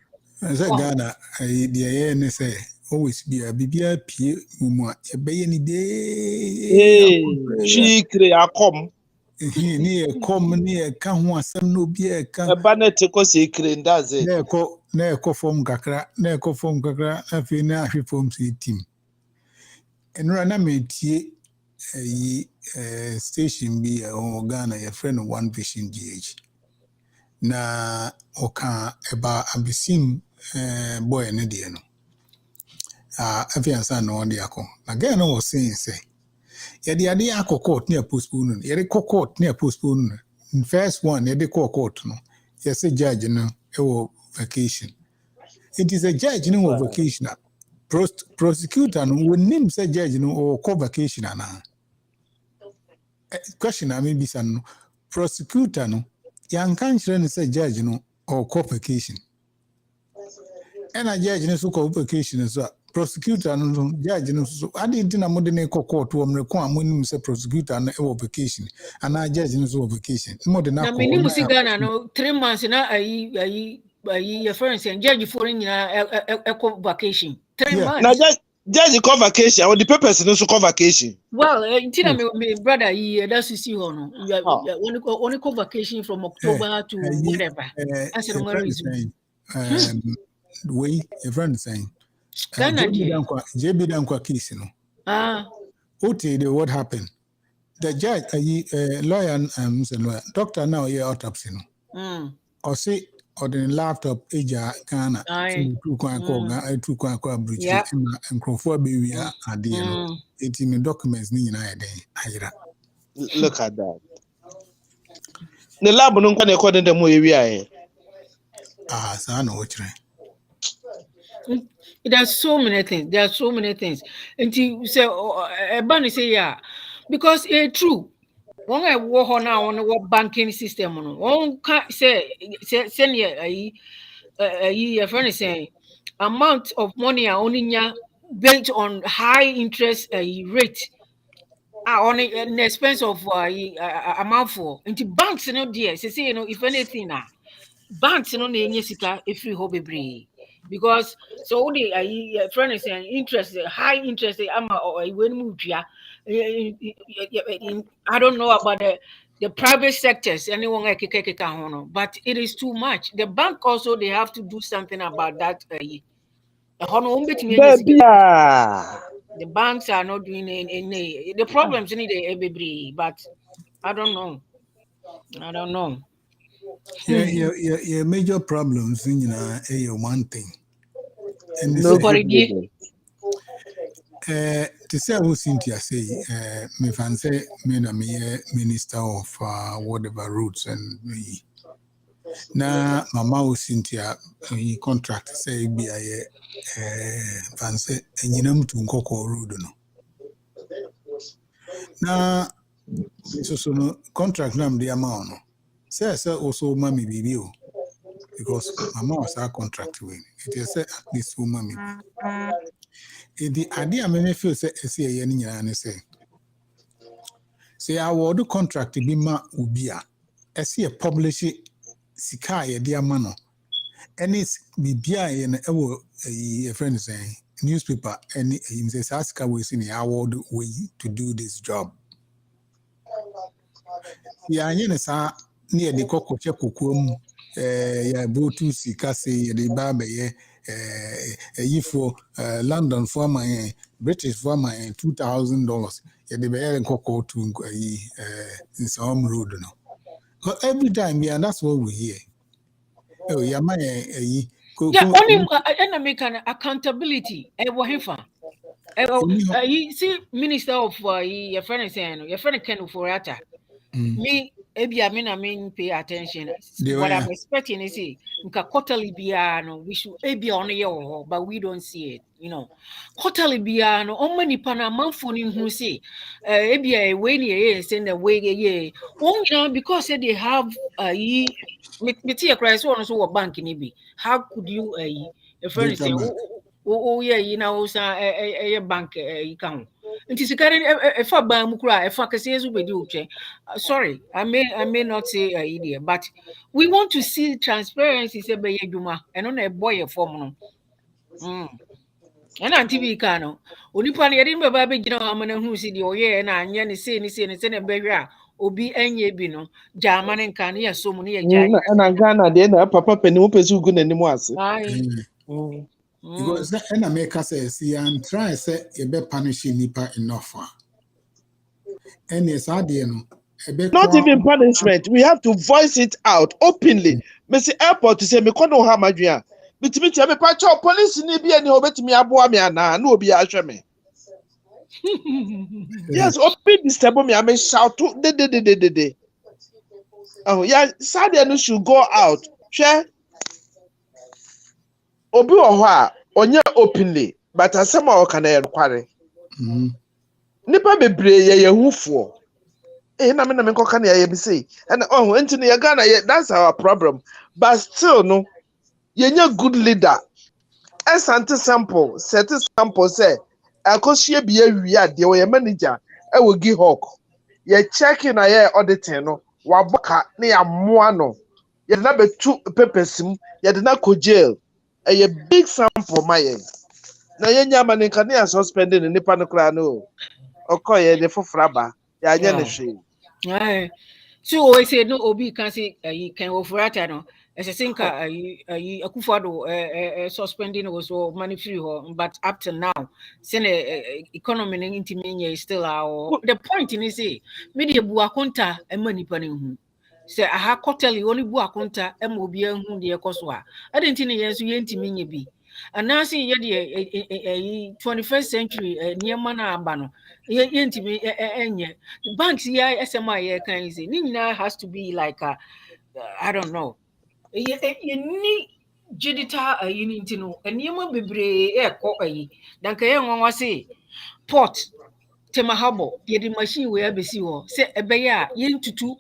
I said, Ghana, the air, say, always be a bibia pie, mumma, a bay any day. She create a com. Near come near can one some no beer can. A banner take us a crane, does it? Neco form kakra, neco form kakra, a few nashi form team. And run a métier a station be a Ghana, a friend of One Vision GH. Na oka eba abisim boy ne de no afiansa no de akọ na guy no was saying say ye de ade akọ court ne postpone no ye de court ne postpone no in first one ye de court no ye say judge no e wo vacation. It is a judge no wo vacation. Prosecutor no we name say judge no or call vacation na question I mean bisa no prosecutor no yan kan kire say judge no or call vacation. And a judge no so call vacation as well. Prosecutor no judge no so I didn't know modern court to require when say prosecutor no vacation and I judge no so vacation. More than na mini musigana no 3 months na ayi your friends and judge for eco vacation 3 months na judge call vacation or the papers no so call vacation. Well, until my brother, that's you see, only call vacation from October to whatever. That's the only reason. Way a friend saying, JB Dankwa case, you know. What happened? The judge, lawyer, lawyer, doctor now, autopsy, no. Or say, or the laptop, Aja, Ghana, two Kwanko bridge, and Crawford baby, are dear. It's in the documents, Look at that. The lab no can according to area. So I know what you're There's so many things. There are so many things. And you say, Bunny say, yeah, because it's true. When I work on now on the banking system, one can't say, send a friend is saying, amount of money are only based on high interest rate. On an expense of amount for into banks, dear. Say, if anything, banks, any sika if you hope because so the friend is saying interest, high interest, when move I don't know about the private sectors, anyone but it is too much. The bank also they have to do something about that. The banks are not doing any the problems in the but I don't know. Yeah, major problems in one thing. And No to say who Cynthia say, me fancy me na me minister of whatever routes and me. Na mama who Cynthia he contract say be a fancy and you know to nkoko road no. Na so no contract nam the amount no. Say also mommy baby because mama was our contract with. It is at least mommy. The idea may feel say any and say I will do contract be ma ubia ɛsi yɛ publish sika a yɛde ama no ɛne bibia yɛ no ɛwɔ a friend saying newspaper ɛne him say saa sika wɔ si ne award way to do this job yɛanyɛ ne saa ne yɛde kɔkɔkyɛ kokoa mu yɛbɔtu sika se yɛde ba bɛyɛ for London for my British for my $2,000 yɛde bɛyɛ nkɔkɔ to in some road no. But every time, yeah, that's what we hear. Oh, yeah, my only make an accountability. You see, Minister of your friend saying, your friend Ken Forata. Me, I mean, pay attention. What I'm expecting is quarterly piano. We should be on your, but we don't see it. You know, quarterly piano. How many Panama phone who say, a way is in the way, yeah. Oh, because they have a crisis on so bank in EB. How could you a friend say, oh, yeah, you know, a bank account. It is a current if I buy mukra, if I can say sorry, I may not say idiot, but we want to see transparency say by Juma and on a boy a form. And TV cano. Onipa ne yɛde mbaba be gina amana hu si de oyɛ na anya ne sei ne na bɛhwɛ a obi anya bi no jaama ne nka ne yɛ so mu ne yɛ gya. Na Ghana de na papa pani mo pesu gu n'anim ase. Because in America says and try say you be punish nipa enough. And yes, I didn't. Not even punishment. We have to voice it out openly. Mr. Airport to say me kono ha madua. Bitimi tia me pa cho police ni bi ani obetimi aboa me ana na obi ahwe me. Yes, open disturb me I shout de. Oh yeah, Saturday no should go out. Share obi wo ho onye openly but asema o kana require nipa bebre ye yehufo na me nkoka na ye bi say and enti no ye Ghana that's our problem but still no yenya good leader esante sample set sample say akosie bi awie ade wo ye manager e wo gi hawk ye check na ye auditing no waboka na ya moa no ye na betu pepesim ye de na ko jail a big sample my na yenya mane kan ya suspended ni nipa no kra no okoye de fofraba ya nya ne hwe so we say no obi can say you can offerata no as a thinker akufado suspending was money free but up to now send economy intimi is still our the point in say media bu akonta e mani pa ne hu say aha quarterly only bu akonta e mo bia hu de ekoso a adenti ne yeso yentimi nya bi anase ye de 21st century niema na aba no yentimi enye banks ya SMA ye kan say ni nyina has to be like I don't know ni digital unity no niema bebre ekọ dan ka ye nwanwa say port temahabo ye di machine we abesi ho say ebeye a yentutu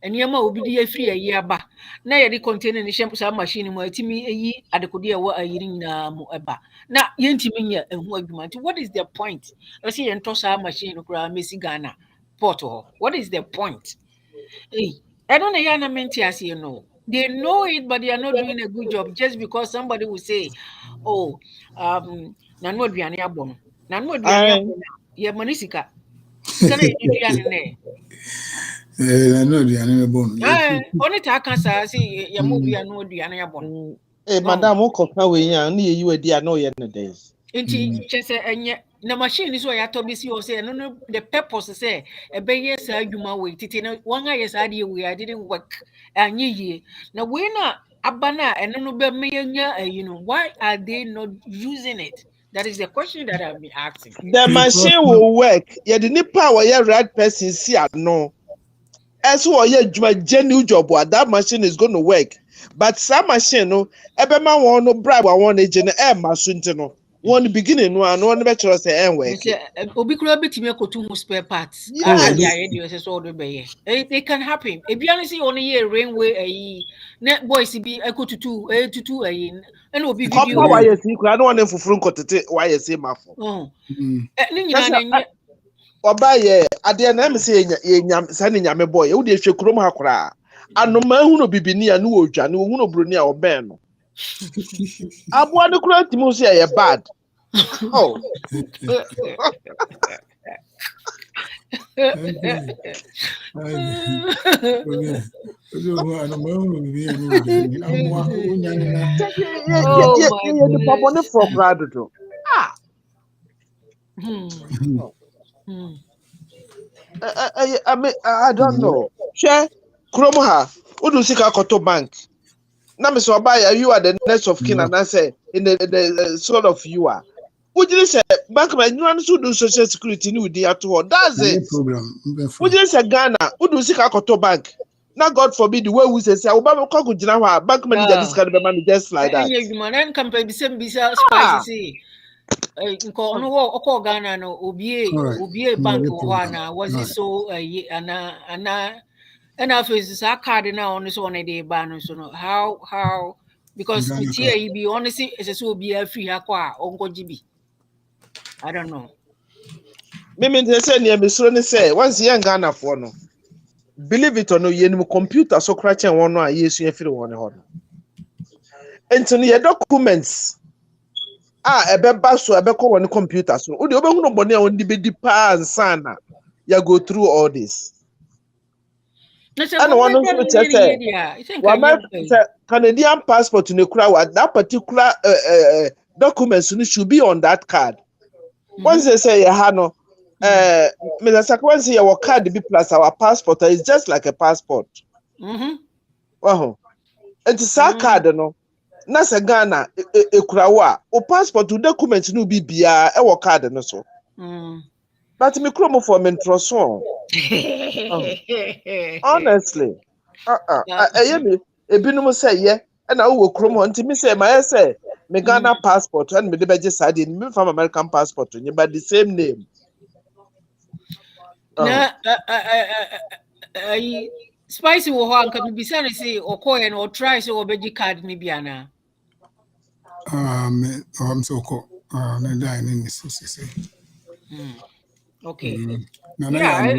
niema obi di afiri ayi aba na ye di container ni shempo sa machine mu atimi eyi adekode e wo ayiri nyina mu eba na yentimi nya ehu adwuma nti what is the point I say ento sa machine no kura mesi Ghana port ho what is the point I don't know yana menti as you know they know it but they are not doing a good job just because somebody will say oh na no aduane abon na no aduane abon ye manisika kana aduane ne I know the animal bone. Only taka sa say ya mo bia no aduane abon madam ko ka we yan na yeyi wadi a no ye ne days nti chese enye na machine so ya to bi si o say no the purpose say ebeye sa adwuma we titi na wan aye sa de we I didn't work anye yie na we na abana eno no be menya why are they not using it? That is the question that I've been asking. The machine will work ye the nipa we ye right person see no as wo ye djuma genuine job that machine is going to work but some machine no ebe ma won no bribe wa won eje no e ma so nti no one beginning no an one be chero say en work obi kura betimi akotu mu spare parts it can happen e bia no say on ye rainway na boys bi akotutu tutu na obi video why you see kura no one fufuru nkotete why you say mafo ni nyina na nye oba ye ade na me say ye nyam sa ni nyame boy e wo de hwe kurom ha kura Anoma hu no bibini anu odwa no hu no broni a oben no. Aboa de kura timu so ya bad. Oh. Oh my The goodness. for gratitude. Ah. I don't know. Share Chrome ha. Udu sika koto bank. Na me so buy you are the next of kin and I say in the sort of you are. Would you say bank man you want to do social security ni udi at all? That's it. Would you say Ghana? Udu sika koto bank. Now God forbid the way we say Obama koku jina wa bank manager this kind of money just like that. You man and compare the same bisa spicy. Nko ono wo okọ Ghana no obie bank wo ana was it so ana and after sa card na ono so on dey ba no so no how because with here you be honestly it's so be free akwa onko GB. I don't know. Me say near me so ne say once young Ghana for no. Believe it or no, you computer so cratching one no yesu efiri one ho. Enti your documents ebeba so ebeko one computer so. Udi obehu no bone a on di bedi pa ansana. You go through all this. And one of the Canadian passport in the that particular documents should be on that card. Once they say Hano, Mr. Once your card be plus our passport is just like a passport. Wow. And it's a card, no. Nasa Ghana, Kurawa, or passport to documents no be bia our card no so. But me chromo for mentroson. Honestly, ebinum say yeah, and I will chromo until me say my say me Ghana passport and me the beje side me from American passport but the same name. Na spicy wo ho anka bibisa ne say okoye no try say obeji card ni bia na. I'm so cool. Na dai ni so say. Okay. Yeah, I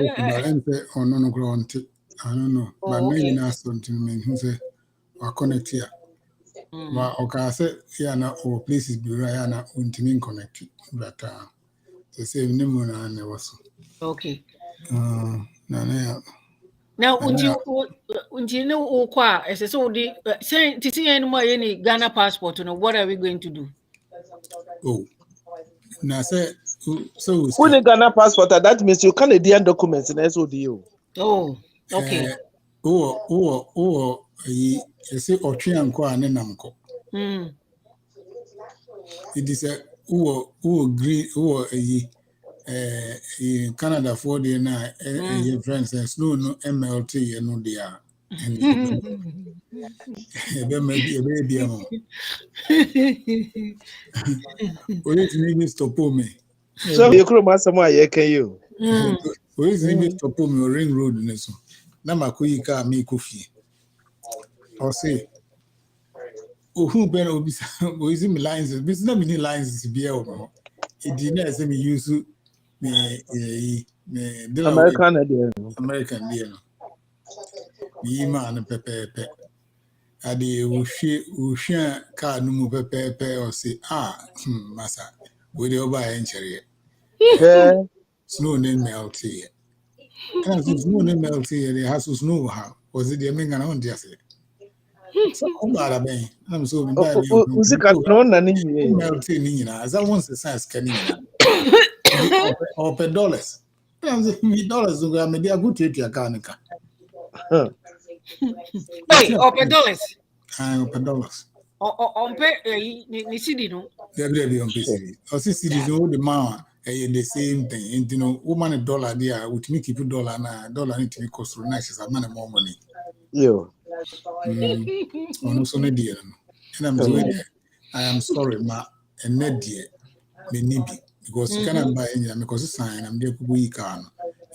don't know. But maybe not something mean who say or connect here. Well, okay, I said, yeah, now our places be right now, until connect. But the same name and there was okay. Now, until no kwa, as I saw the saying to see any more any Ghana passport, what are we going to do? Oh, now say so. When you Ghana passport, that means you Canadian documents in SODO. Oh, okay. You say Ochi and Kwa and Namco. It is a green in Canada for the night, friends and snow no MLT and no dia. Maybe a baby. What is maybe stop me? So you could master my you. What is maybe stop me or ring road in this? Namakuyi car me coffee. Or say, oh, who better is in lines? But not many lines to be over. It didn't say me use me American dear. Me man pepe. Adi ushia car no pepe or say massa. We the over entry. Snow name melt here. And as snow name melt here, the house was no how. Was it the American on just it? So I'm so bad. As I once the size canning or per dollars. Me dollars to go, maybe a good trade to a carnica. Hey, or per dollars. Per dollars. On pay ni city no. They're on PC. Or cities all the man. The same thing, and you know, woman $1 there would make you $1 na dollar need to cost for nice as man more money. Yo. Also, dear. And I'm doing I am sorry, ma, and net dear, me because you cannot buy any because it's sign I'm there we can.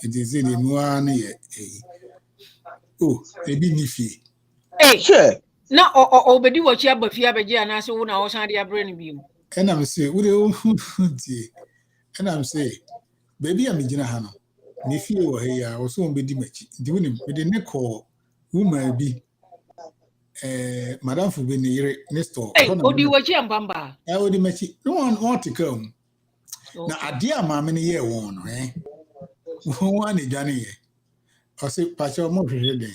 It is in one year. Oh, maybe Nifi. Hey, sure. Now, or be do what you have, but fear be and I so now I was on brain beam. And I'm saying, and I'm saying, baby, I'm in Hano. Nifi or here, I was so be dimachi. Doing him with the neck or woman be Madam Fube ne yere ne store Hey, Odi Wachi and Bamba. Odi Machi no one want to come. Na ade a maame ne ye won no won ne dwane ye o se pa che mo hwehwe den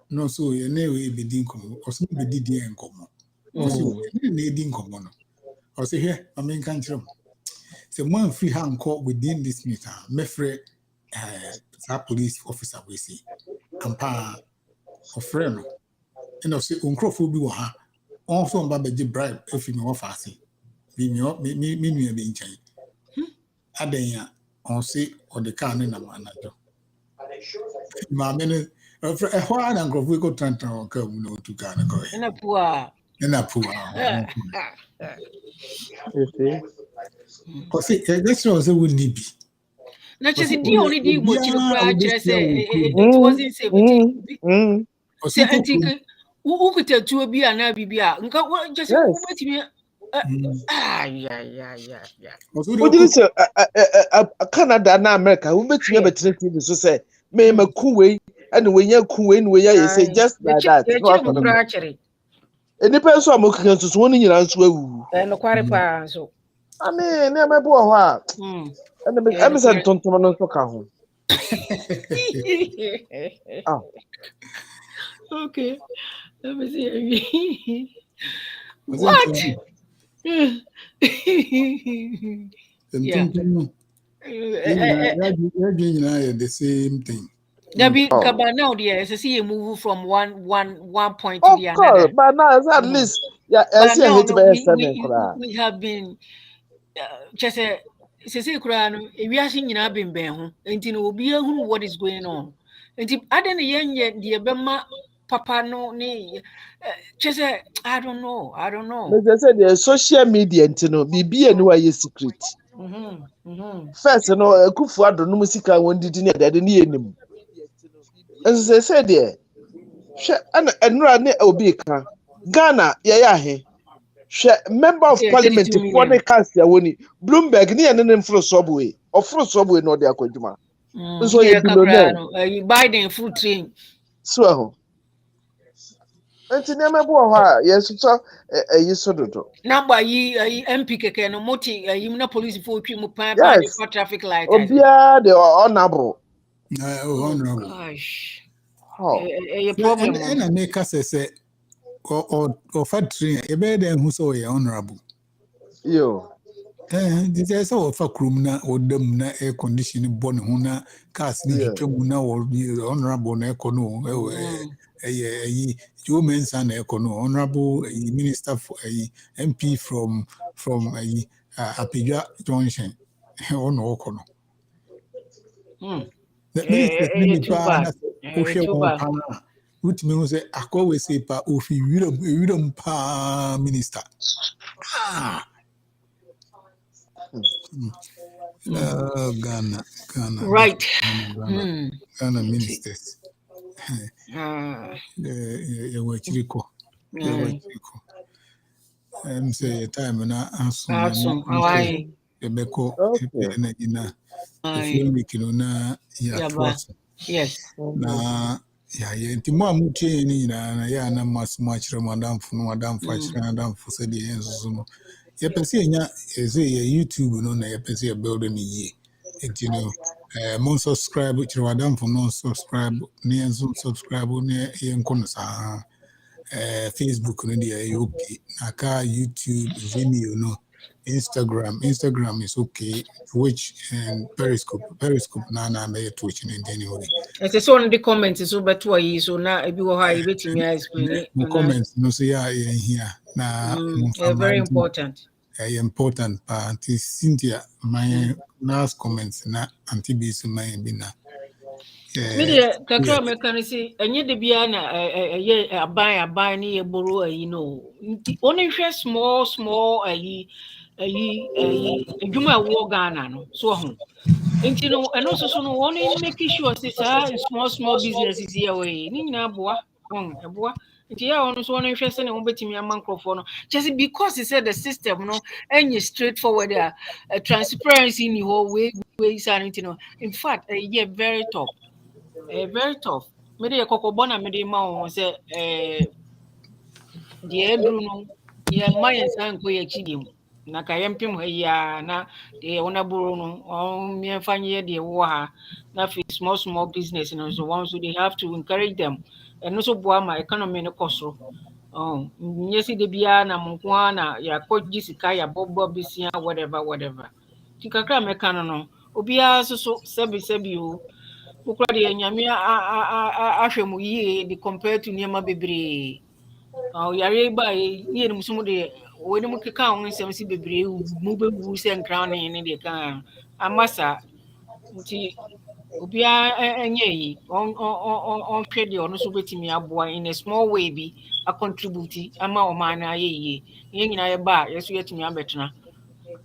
no so ye na we be din komo o se be didi en komo o se we na din komo no o se hwe maame kan kire mo se mo free hand call within this meter me free police officer we say ampa o free no and o se onkrofo bi wo ha on so mba be bribe if me wo faase bi me nua be nchan adan ya on se o de kan na manajo maame no ɛhɔ a na nkurɔfoɔ kɔ tantan wɔ kaa mu na ɔtu kaa no kɔɛ And a poor. ɛna po ɔse ɛkyerɛ wɔ sɛ wonni bi Not just the only deal what you say it wasn't safe. Who could tell to be an Abibia? Just what me. What do you say? Canada and America, who makes you better TV so say, may a cool way, and when you're cool, when you say just like that. And the person I'm looking to one in your answer. And quite so. I mean, never bought and I'm saying, don't come on home. Okay, let me see. What? Yeah. The same thing. There be now there is see a move from one point to the other. But now at least we have been just say Kurano, we are seeing in been ben until we be what is going on. And I don't yet the Bema Papa no ne just I don't know. They said the social media you know be anyway secret. First, you know, Kufu ado no musika won didi ne dade ne enim. As they said there, and ne obi ka Ghana ya he. Member of parliament for the cast ya woni Bloomberg ne ne mfro subway. Ofro subway no de akwaduma. So you Biden food train. So Enti nema bo ha yes so yisododo. Number yi MP keke no moti na police for twi mu pan by the traffic light. Obia the honorable. Honorable. Gosh. A problem. And I make us say or fat train e be den hu so ye honorable. Yo. This is so for krumna or dem na air condition bon huna cars ni twemu or honorable na ekono you mention ekono honorable minister for MP from Apija Junction on Okono. The minister which means I always say pa ofi wiram pa minister. Ghana. Right. Ghana ministers. Chiriko. Say time na answer. Ebeko na yes. Na nti mo amutie ni na ya na masmo achire madam fu se de enzo no ye pese nya eze YouTube no na ye pese build ni ye nti no mo subscribe chire madam fu no subscribe ni enzo subscribe ni ye nkono sa Facebook no de okay aka YouTube Vimeo no Instagram is okay, Twitch and Periscope na me Twitch and anyway. It's so on the comments so better so now if you are waiting me explain the comments no say here na very important. Important but Cynthia my last comments na anti be so my be na media kakra me kan say enye de bia na aban ni eboro you know only small adwuma wo Ghana no so ho enti no and also so no one making sure say small businesses here we ni nyina boa eboa enti ya ono so one hwe se ne wo betimi amankofo no just because he said the system no any straightforward transparency ni ho we sanity no in fact very tough very tough me de kokobɔ na me de ma wo sɛ deɛ aduru no yɛmma yɛn nsa nkɔ yɛ akyi deɛ mu na ka yɛmpem ha yi a na deɛ wɔn aburo no yɛmfa nyɛ deɛ wɔ ha na afei small business no so wɔn nso they have to encourage them ɛno nso boa ma economy no kɔ soro nyɛ si de biara na mo nko ara na yɛakɔ gye sika yɛabɔbɔ besia whatever nti kakra a mɛka no no obiara nso so sɛbi o wokora deɛ nyame ahwɛ mo yie de compare to nneɛma bebree yare ba yie no so mu de wɔne mu keka ho nsɛm si bebree mu bɛwu sɛ nkran ne deɛ ka ama saa nti obiara ɛnyɛ yi ɔnhwɛ deɛ ɔno so bɛtumi aboa in a small way bi a contribute ama ɔman no ayɛ yie yɛn nyinaa yɛba a yɛso yɛtumi abɛtena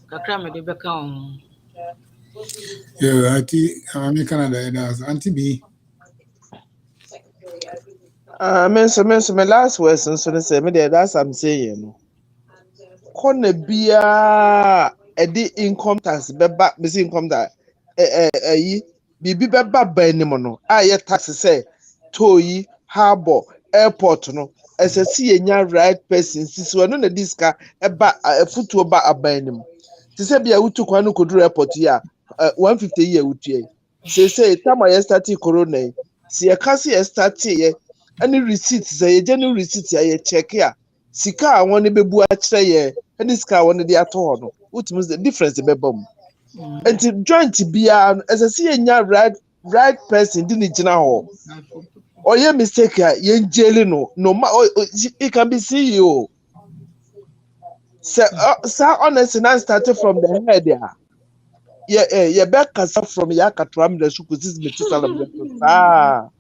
kakra mede bɛka ho Yeah, I'm Canada. Auntie B. My last words and so say me there that's I'm saying. Corner bia edi income tax beba missing income tax yi bibi beba ban ni mo no a ye tax say toyi harbor airport no esesi enya right person sisi no na diska eba futuo ba aban ni mo ti say bia wutu kwa no koduru airport ya 150 year wutu say time ye start corona yi si ye kasi ye start ye any receipt say ye genu receipt ya ye check ya sika a won bebu a kire ye any sika won dey ato ho no which means the difference be bom and joint bia as I see enya right person di ni gina ho or ye mistake ye jailing no it can be CEO so honestly now started from the head there yeah back from yakatram the sukusis metisalam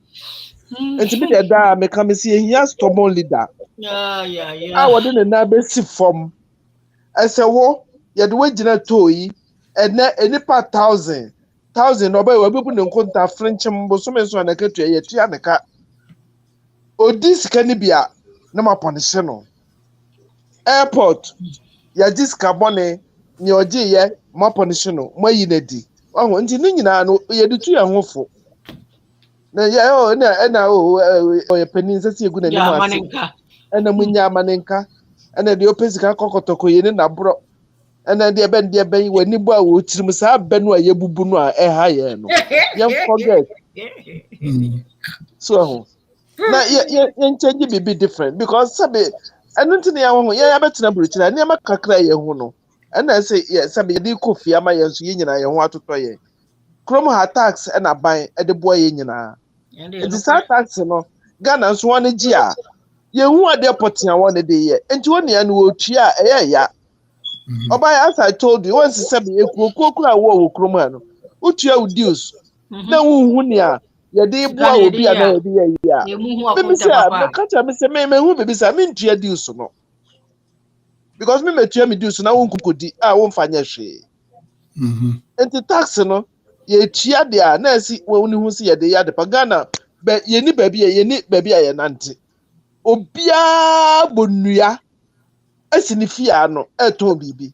and to me that me come see here stubborn leader I wouldn't na be si from ɛsɛ wo yɛde wogyina too yi ɛnɛ enipa 1,000 ɔbɛ wɔ ebi bu ne nkonta frenchim bosome nso na ketua yɛtua ne ka odi sika ni bia na ma pɔnehye no airport yɛgye sika bɔne nea ɔgye yɛ ma pɔnehye no mo ayi na di ɔho nti ne nyinaa no yɛde tu yɛn ho fo na yɛ ɛna ɔyɛ panin sɛ si egu n'anim ase ɛna mo nya amanenka ɛna deɛ ɔpɛ sika kɔkɔtɔkɔ yɛ ne naborɔ ɛna deɛ bɛn w'ani bɔ a wɔtirim saa bɛ no a yɛbubu no a ɛha yɛn no yɛn forget so ɛho na yɛn change biribi different because sɛbi ɛno nti na yɛn ho yɛn abɛtena burukyina nneɛma kakra yɛn ho no ɛna ɛsɛ sɛbi yɛde kɔ fie ama yɛn so yɛn nyinaa yɛn ho atotɔ yɛn kurom ha tax ɛna ban ɛde boɔ yɛn nyinaa nti saa tax no Ghana nso wɔn gye a yɛn ho adeɛ pɔtea wɔn de yɛ nti wɔn nea no wɔtua a ɛyɛ ya. Oba, as I told you, once said the Kukura war kurom no. Utia deals. Na wu nia. Ye de boa obi ana ye de ya. Me say me catch me say me hu be say me ntua deals no. Because me metua me deals na won kukodi a won fa nya hwe. Enti tax no ye tua de a na si won hu se ye de ya de pagana be ye ni baabi a ye nante. Obia bonua asini fia no eton bibi.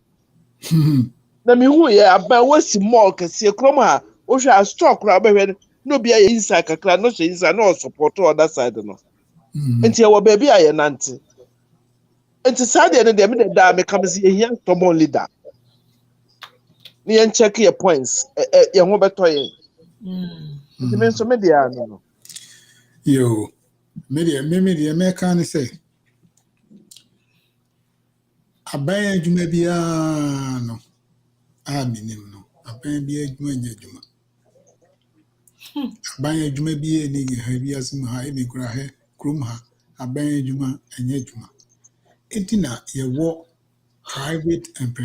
Na me hu ye aba wasi mall kese krom ha wo hwe a stock ra ba hwe no bia ye inside kakra no hwe inside no support other side no enti ye wo ba bia ye nante enti side ne de me da me kam se ye hia stubborn leader ni ye check your points ye ho beto ye enti me so me dia no Yo, media me can say aban adwuma biara no a minim no aban bi adwuma nya adwuma aban adwuma bi ni ha bi asem ha e me kura he krom ha aban adwuma anya adwuma etina ye wo private and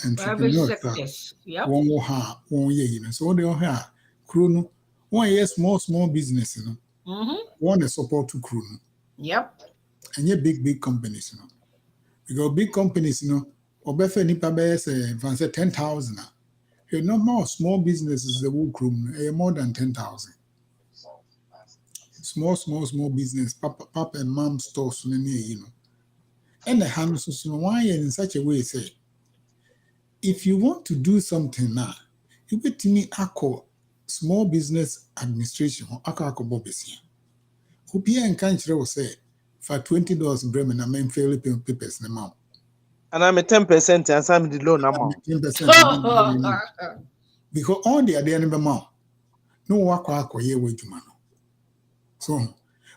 entrepreneurs one wo ha one ye you know so they ha crew no one yes small business you know one the support to crew no and ye big companies you know because big companies you know obefe nipa be say van say 10,000 a normal small businesses the whole crew more than 10,000 small business papa and mom stores you know and the hands so why in such a way say if you want to do something now you bet me akọ small business administration akọ bobesia Ubia and country will say for $20 Bremen, I mean Philippine papers in the mouth. And I'm a 10% and some the loan amount. 10%. Because all the other amount. No work ye with you, man. So,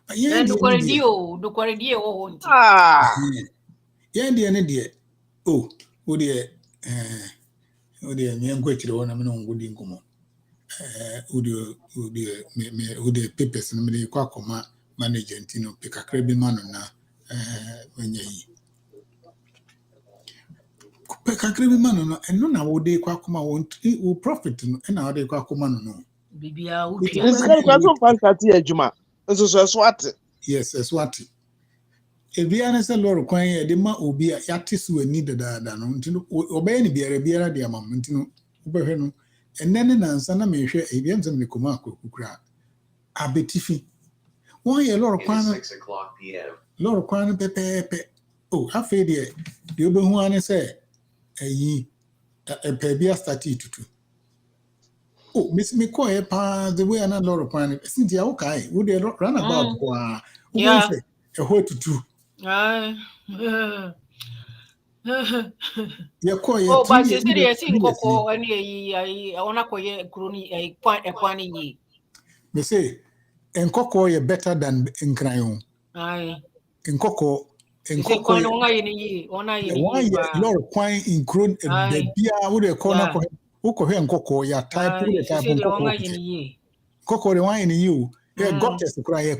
but yeah, do quality oh, Ah, yeah, the idea. Oh, dear, me and go to the one I'm not good in common. The papers and the Quakoma manager, pick a crabby man na when ye. Pick a crabby man, and no, now would they Quakoma will profit, and now they Quakoma no. Bibia, this is a fantasy, Juma. So swat. Yes, that's what. If we are a lot of quiet, the ma will be a artist who needed that, obey any beer, the amount, and then in answer, I may share a young and the Kumako who cry. A bit tiffy. Why a lot of quana? 6 o'clock p.m. Lot of quana pepe. Oh, I feel dear. The open one say, a pebia statue to. Oh, Miss McCoy, the way another lot of quana. Since you're okay, would they run about? Yeah, a whole to two. oh, Oh, but you said you're seeing Coco and I want to call you crony a quantity ye. They say, and Coco are better than in Crayon. Aye, In Coco, in Coco, why Lord Quine in Crone and Bia would a corner who and Coco, ya type Coco, the wine in you. Yeah, got us to cry,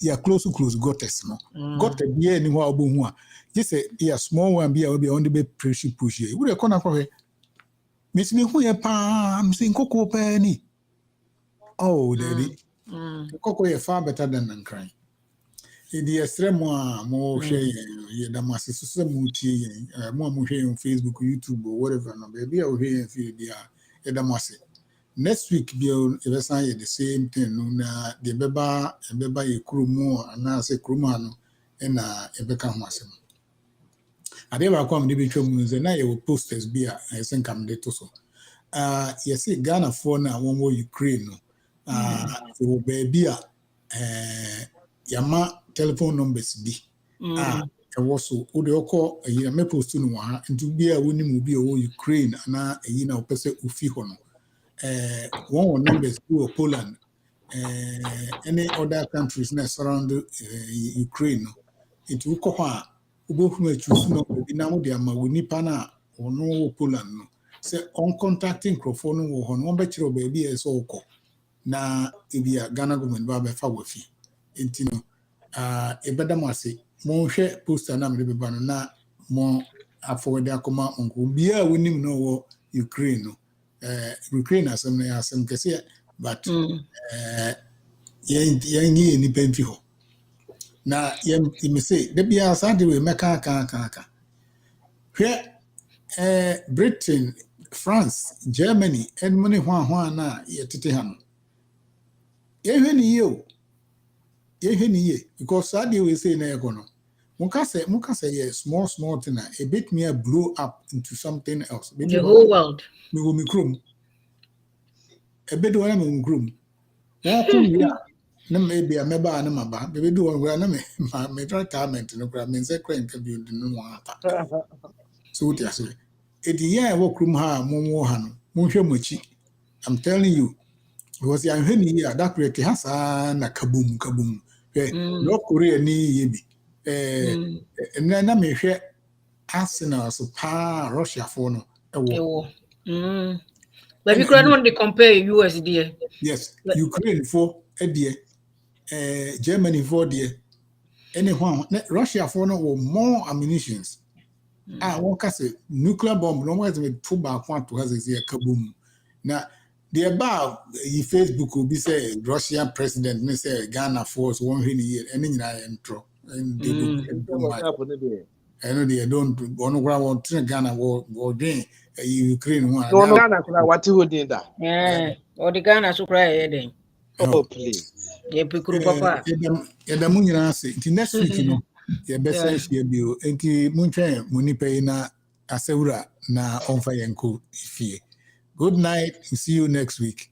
ya close to close, got us no. Got a beer in Wabuma. Just say, yeah, small one beer will be on the bed, push. Would a corner for Miss Me who ya I'm saying Coco penny. Oh, daddy. Coco, you're far better than crying. The extreme more share, the master system, more share on Facebook, YouTube, or whatever. No, baby, I'll hear and feel the master. Next week, Bill, if I say the same thing, no, the beba and beba you crew more, and I say crewman, and a become master. I never come to be true, and I will post as beer, I think I'm there so. Yes, Ghana for now, one more Ukraine, it will be beer, Yama telephone numbers be. And also, Udeoko, a year maple soon, and to be a winning will be a Ukraine, and a year person ufi hono. One numbers to Poland, any other countries that surround Ukraine. It will cover Ubo choose no now the Magunipana or no Poland. Say on contacting Crophone or one better baby as all call. Na ibia Ghana government ba befa wafi intino ebeda mo ase mo hwe poster na me be ba no na mo afọwọde akoma onko bia wonim no wo Ukraine no Ukraine asem na asem kese but yen ni pemfi ho na yen me say de bia sa de we meka ka hwe Britain, France, Germany edmoni hwa na yetete ha no Yeheni ye, because Sadi will say na econo. Mukase ye small thing a bit me blow up into something else. The whole world. Me go me crum. A bit when I'm in crum. No maybe a meba and maba. Baby do one where I may try comment no crab means a crank of you no one. So what you say? It yeah walk room ha momo han. Munsha muchi. I'm telling you. Because I'm here that create has na kaboom. North Korea ni yebi. And then I may share Arsenal so Russia for no. But we couldn't want to compare USD. Yes, Ukraine for a dear, Germany for dear. Anyone, Russia for no or more ammunitions. One can say nuclear bomb, no matter with 2 bar point to has a kaboom. Now, the above Facebook will be say Russian president may say Ghana force 1 year and in intro and they do I know they don't on ground Ghana or gain Ukraine one. No, Ghana what you did that. Yeah, or the Ghana so cry. Oh, please. Yeah, Pickle Papa. The moon say next week, you know, your best year bill, and the moonshine, Munipe na Aseura na on fire and cool if Good night and see you next week.